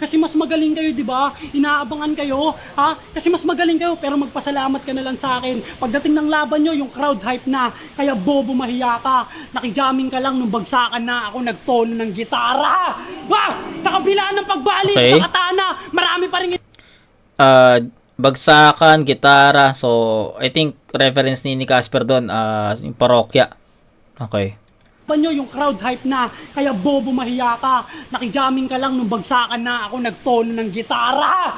Kasi mas magaling kayo, di ba? Inaabangan kayo, ha? Kasi mas magaling kayo, pero magpasalamat ka na lang sa akin. Pagdating ng laban nyo, yung crowd hype na, kaya bobo mahiya ka. Nakijamming ka lang nung bagsakan na ako nagtono ng gitara. Sa kabila ng pagbalik sa katana, marami pa rin bagsakan, gitara. So, I think reference ni Casper doon, yung parokya. Okay. Nyo yung crowd hype na, kaya bobo mahiya ka. Nakijamming ka lang nung bagsakan na ako nagtono ng gitara.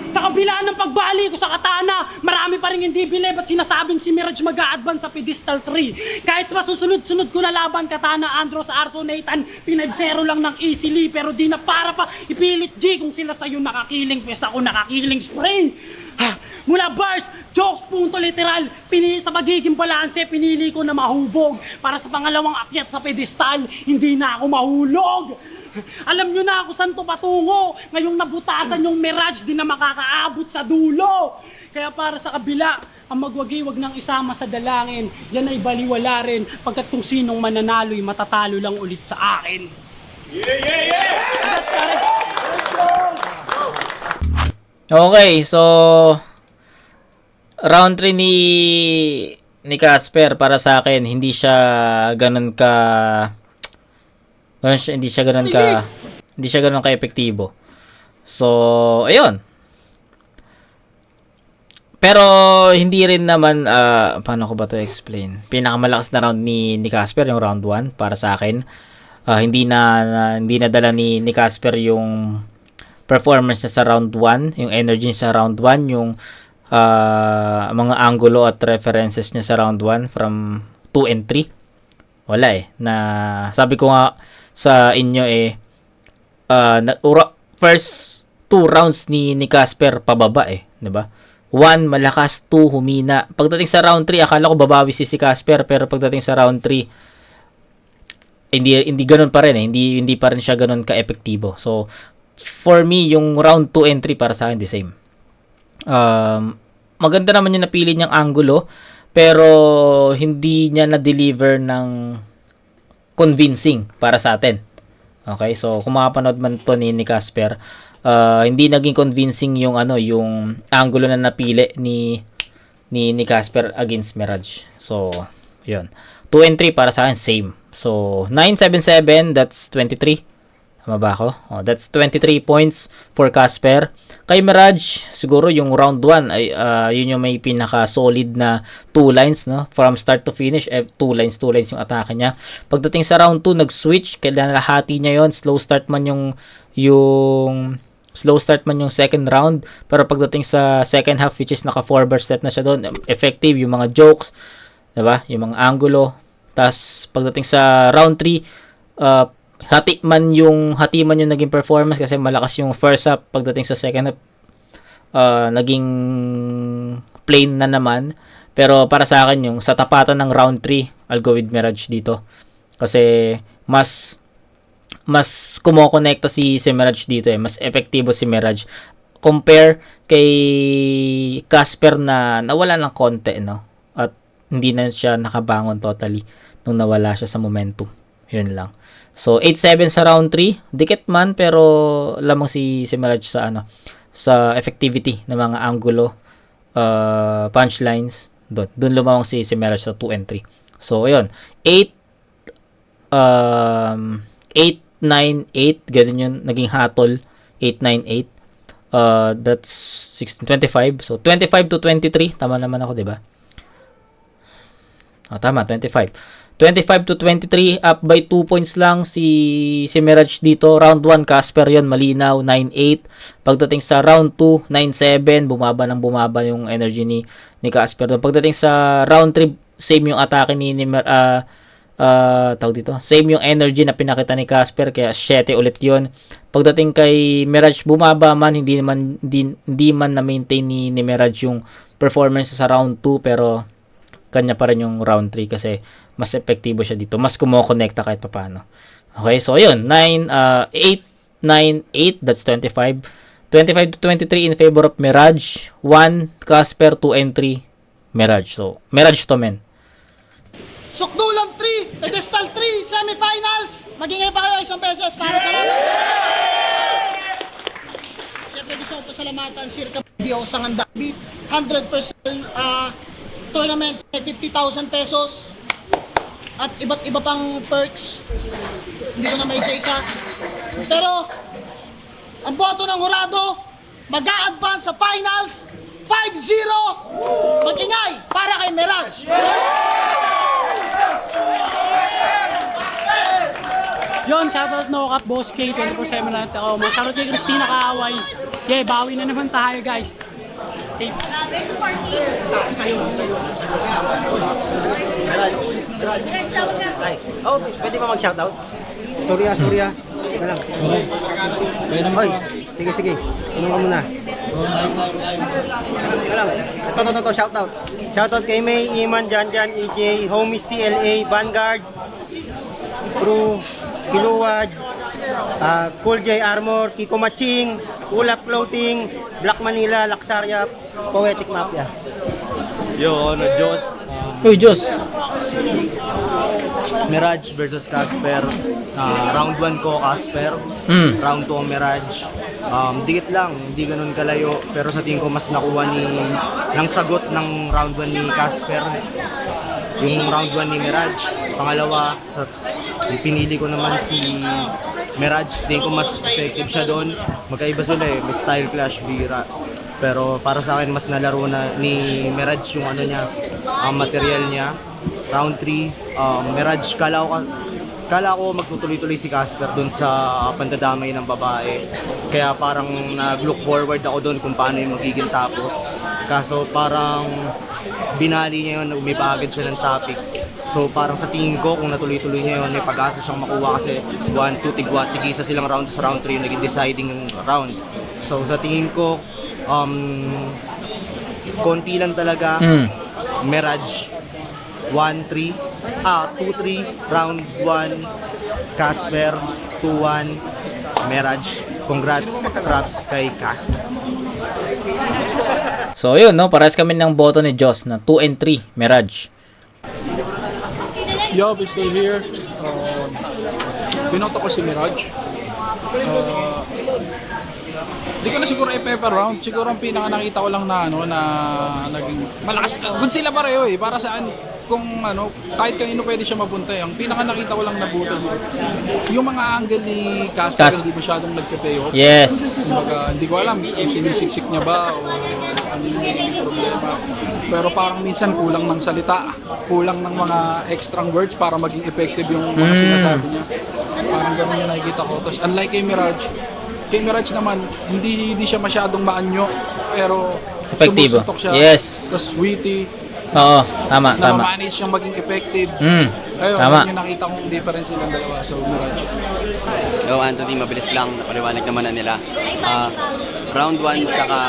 Sa kabila ng pagbali ko sa katana, marami pa rin hindi bilib at sinasabing si Mirage mag-a-advance sa pedestal 3. Kahit masusunod-sunod ko na laban, Katana, Andros, Arso, Nathan, 5-0 lang ng easily, pero di na para pa ipilit G kung sila sa'yo nakakiling, pwes ako nakakiling spray. Mula bars, jokes, punto literal, sa magiging balanse, pinili ko na mahubog. Para sa pangalawang akyat sa pedestal, hindi na ako mahulog. Alam nyo na ako saan to patungo. Ngayong nabutasan yung Mirage, di na makakaabot sa dulo. Kaya para sa kabila, ang magwagiwag ng isama sa dalangin, yan ay baliwala rin, pagkat kung sinong mananalo'y matatalo lang ulit sa akin. That's correct. Okay, so round 3 ni Casper para sa akin, hindi siya ganun ka epektibo. So, ayun. Pero hindi rin naman paano ko ba to explain? Pinakamalakas na round ni Casper yung round 1 para sa akin. Hindi na dala ni Casper yung performance niya sa round 1, yung energy niya sa round 1, yung mga angulo at references niya sa round 1 from 2 and 3. Wala eh. Sabi ko nga sa inyo first 2 rounds ni Casper pababa eh, 'di ba? 1 malakas, 2 humina. Pagdating sa round 3, akala ko babawi si Casper, pero pagdating sa round 3 hindi ganoon pa rin eh. Hindi pa rin siya ganoon ka-epektibo. So for me, yung round 2 and 3 para sa akin, the same. Maganda naman yung napili niyang angulo, pero hindi niya na-deliver ng convincing para sa atin. Okay, so kung makapanood man to ni Casper, hindi naging convincing yung angulo na napili ni Casper against Mirage. So, yun. 2 and 3 para sa akin, same. So, 977, that's 23. Tama ba ako? Oh, that's 23 points for Casper. Kay Mirage, siguro yung round 1 ay yun yung may pinaka solid na 2 lines, no? From start to finish, 2 lines yung atake niya. Pagdating sa round 2, nag-switch, kailangan lahati niya yon. Slow start man yung second round, pero pagdating sa second half, which is naka 4 burst set na siya doon, effective yung mga jokes, 'di ba? Yung mga angulo. Tas pagdating sa round 3, hati man yung naging performance kasi malakas yung first half. Pagdating sa second half, naging plain na naman. Pero para sa akin, yung sa tapatan ng round 3, I'll go with Mirage dito. Kasi mas kumokonekta si Mirage dito eh. Mas epektibo si Mirage. Compare kay Casper na nawala ng konti, no? At hindi na siya nakabangon totally nung nawala siya sa momentum. Yun lang. So 8-7 sa round 3, dikit man pero lamang si Mirage sa sa effectivity ng mga angulo, punchlines. Doon lumawang si Mirage sa 2 and 3. So ayun, 8-9-8, ganun yun naging hatol. 8-9-8. That's 16-25. So 25 to 23, tama naman ako, 'di ba? Tama, 25 to 23, up by 2 points lang si Mirage dito. Round 1, Casper yon, malinaw, 9-8. Pagdating sa round 2, 9-7, bumaba yung energy ni Casper. Pagdating sa round 3, same yung atake same yung energy na pinakita ni Casper, kaya 7 ulit yon. Pagdating kay Mirage, bumaba man, hindi man na-maintain ni Mirage yung performance sa round 2, pero kanya pa rin yung round 3 kasi mas epektibo siya dito. Mas kumokonekta kahit paano. Okay, so yun. 8-9-8, that's 25. 25 to 23 in favor of Mirage. 1, Casper, 2 and 3, Mirage. So, Mirage to, men. Sukdulan 3, Pedestal 3, semifinals. Magingay pa kayo isang beses para sa laban. Siyempre gusto ko pasalamatan Sir Kabio sa Ngandakbit. 100% tournament, 50,000 pesos. At iba't iba pang perks. Hindi ko na may isa-isa. Pero, ang boto ng hurado, mag-a-advance sa finals, 5-0. Mag-ingay para kay Mirage. Yon, shoutout No Cap, Boss K, 24/7 na ako. Shoutout kay Christina Kaaway. Yeah, bawi na naman tayo, guys. Safe. Grabe, supporting. Direct sa wag ka. Oh, pwede ba mag-shoutout? Sorry ah. Sige lang. Hoy, sige. Ano ka muna? Teka lang. Ito, shoutout. Shoutout kay May, Iman, Janjan, EJ, Homie CLA, Vanguard, Crew, Kiluwad, Cool J Armor, Kiko Maching, Ulap Clothing, Black Manila, Laksaria, Poetic Mafia. Yo, Diyos. Uy, Diyos. Mirage versus Casper. Round 1 ko, Casper. Round 2, Mirage. Dikit lang, hindi ganun kalayo. Pero sa tingin ko, mas nakuha ng sagot ng round 1 ni Casper. Yung round 1 ni Mirage. Pangalawa, pinili ko naman si Mirage. Tingin ko mas effective siya doon. Magkaiba sila eh, may style clash, bira. Pero para sa akin, mas nalaro na ni Mirage yung ang material niya. Round 3, Mirage, kala ko magtutuloy-tuloy si Casper doon sa pandadamay ng babae. Kaya parang nag-look forward ako doon kung paano yung magiging tapos. Kaso parang binali niya yun, umipagad siya ng topic. So parang sa tingin ko, kung natuloy-tuloy niya yun, may pag-asa siyang makuha kasi 1, 2, tig-isa silang round sa round 3 yung naging deciding round. So sa tingin ko, konti lang talaga. Mirage 2-3 round 1 Casper 2-1 Mirage. Congrats, props kay Casper. So yun, no, parehas kami ng boto ni Joss na 2 and 3 Mirage. Yo, we're still here. Binoto ko si Mirage. Di ko na siguro i-pepper round. Siguro ang pinaka nakita ko lang na naging malakas. Good sila pareho eh. Para saan? kung ano, kahit kanino pwede siya mapunta. Ang pinaka nakita ko lang na butas, yung mga angle ni Casper hindi masyadong nagpe-pay off. Yes. Kumbaga, hindi ko alam kung sinisiksik niya ba o ano yung problema. Pero parang minsan kulang ng salita, kulang ng mga extra words para maging effective yung mga sinasabi niya. Parang ganun yung nakikita ko. Tapos unlike kay Mirage naman, hindi siya masyadong maanyo, pero Epektibo. sumusuntok siya. Yes. Tapos witty, Oo, tama. na-manage siyang maging effective. Ayun, Tama. yun yung nakita kong difference nilang dalawa. So, Mirage. Yo, Anthony, mabilis lang. Napaliwanag naman na nila. Round 1 tsaka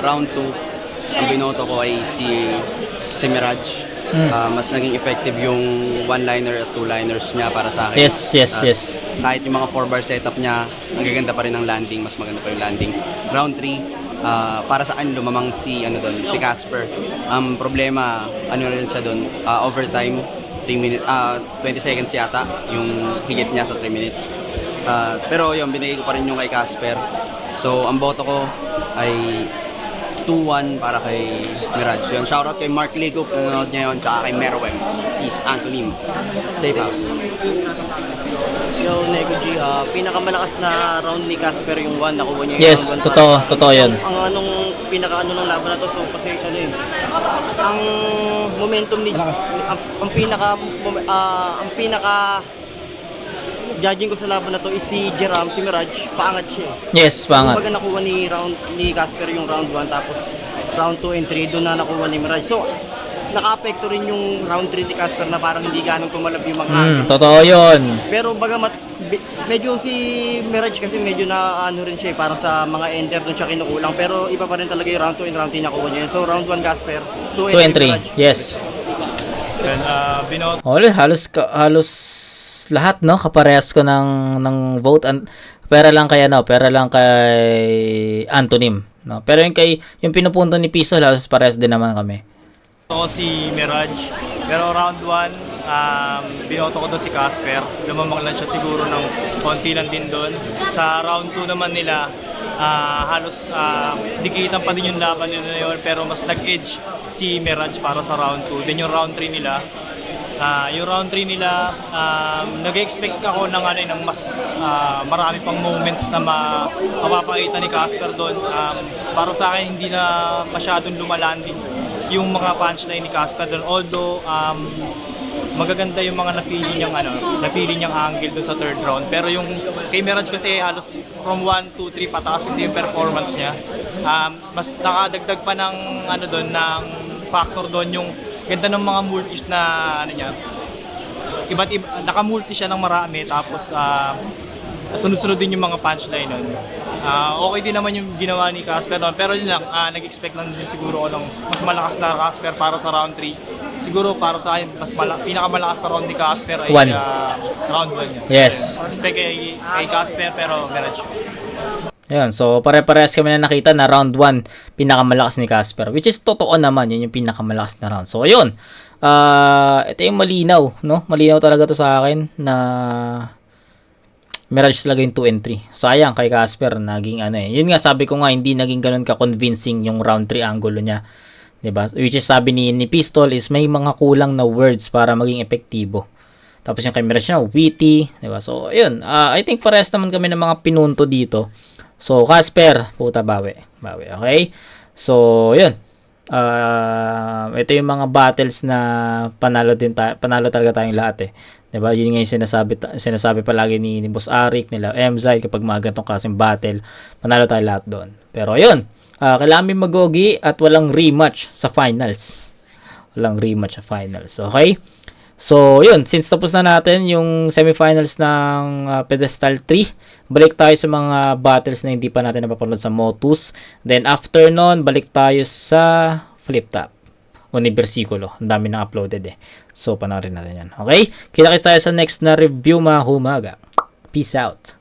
round 2, ang binoto ko ay si Mirage. Mas naging effective yung one-liner at two-liners niya para sa akin. Yes. Kahit yung mga 4-bar setup niya, ang gaganda pa rin ang landing. Mas maganda pa yung landing. Round 3, para sa akin lumamang si Casper. Ang problema, rin siya doon, overtime, 20 seconds yata yung higit niya sa 3 minutes. Pero yun, binigay ko pa rin yung kay Casper. So, ang boto ko ay 2-1 para kay Mirage. Yun, shoutout kay Mark Licup, nanonood niya yun, tsaka kay Merwem. Peace, Anthony. Safe house. Yo, Nego G, pinakamalakas na round ni Casper yung 1, nakuha niya yung Yes, round 1. totoo yun. Ang pinaka ng laban na to, so kasi ang momentum ni ang pinaka judging ko sa laban na to is si Jeram, si Mirage, paangat siya. Yes, pangat. Kumbaga nakuha ni Casper yung round 1, tapos round 2 and 3 doon na nakuha ni Mirage. So naka-apekto rin yung round 3 ni Casper na parang hindi ganong tumalab yung mga angle. Totoo yun. Pero bagamat medyo si Mirage kasi medyo na ano rin siya, parang sa mga enter doon siya kinukulang, pero iba pa rin talaga yung round 2 and round 3 nakuha niya. So round 1 Casper, 2 and 3 Mirage. Yes. Binoto Halos lahat, no, kaparehas ko ng vote. Pera lang kay Antonym, no. Pero yung pinupunto ni Piso, halos parehas din naman kami. ko si Mirage. Pero round 1, binoto ko doon si Casper. Lumamang lang siya siguro ng konti lang din doon. Sa round 2 naman nila, halos dikitan pa din yung laban nila na yun, pero mas nag-edge si Mirage para sa round 2. Then yung round 3 nila, nag-expect ako ng mas marami pang moments na mapapakita ni Casper doon. Para sa akin, hindi na masyadong lumalanding yung mga punchline ni Casper doon. Although, magaganda yung mga napili niyang angle doon sa third round. Pero yung kay Mirage kasi halos from 1, 2, 3 pataas kasi yung performance niya. Mas nakadagdag pa ng ng factor doon yung ganda ng mga multis na niya. Iba't iba, naka-multi siya ng marami, tapos sunod-sunod din yung mga punchline nun. Okay din naman yung ginawa ni Casper nun, pero yun lang, nag-expect lang din siguro ako ng mas malakas na Casper para sa round 3. Siguro para sa akin, pinakamalakas na round ni Casper ay round 1 niya. Yes. Expect kay Casper, pero Mirage. Ayun, so pare-parehas kami na nakita na round 1 pinakamalakas ni Casper, which is totoo naman, yun yung pinakamalakas na round. So ayun, ito yung malinaw, no? Malinaw talaga to sa akin na Mirage talaga yung 2 and 3. Sayang kay Casper, naging yun nga, sabi ko nga, hindi naging ganun ka-convincing yung round 3 angulo niya, 'di ba? Which is sabi ni Pistol is may mga kulang na words para maging epektibo. Tapos yung kay Mirage na witty, 'di ba? So ayun, I think parehas naman kami ng mga pinunto dito. So, Casper, puta, bawi. Okay? So, yun. Ito yung mga battles na panalo talaga tayong lahat, eh. 'Di ba? Yun nga yung sinasabi palagi ni Boss Arik, nila MZ, kapag mga ganitong klaseng battle, panalo tayo lahat doon. Pero, yun. Kailangan may magogi at walang rematch sa finals. Okay? So, yun, since tapos na natin yung semifinals ng Pedestal 3, balik tayo sa mga battles na hindi pa natin napapanood sa Motus. Then, after nun, balik tayo sa Flip Top Universikulo. Ang dami na uploaded, eh. So, panoorin natin yan. Okay? Kita-kits tayo sa next na review, mga humaga. Peace out.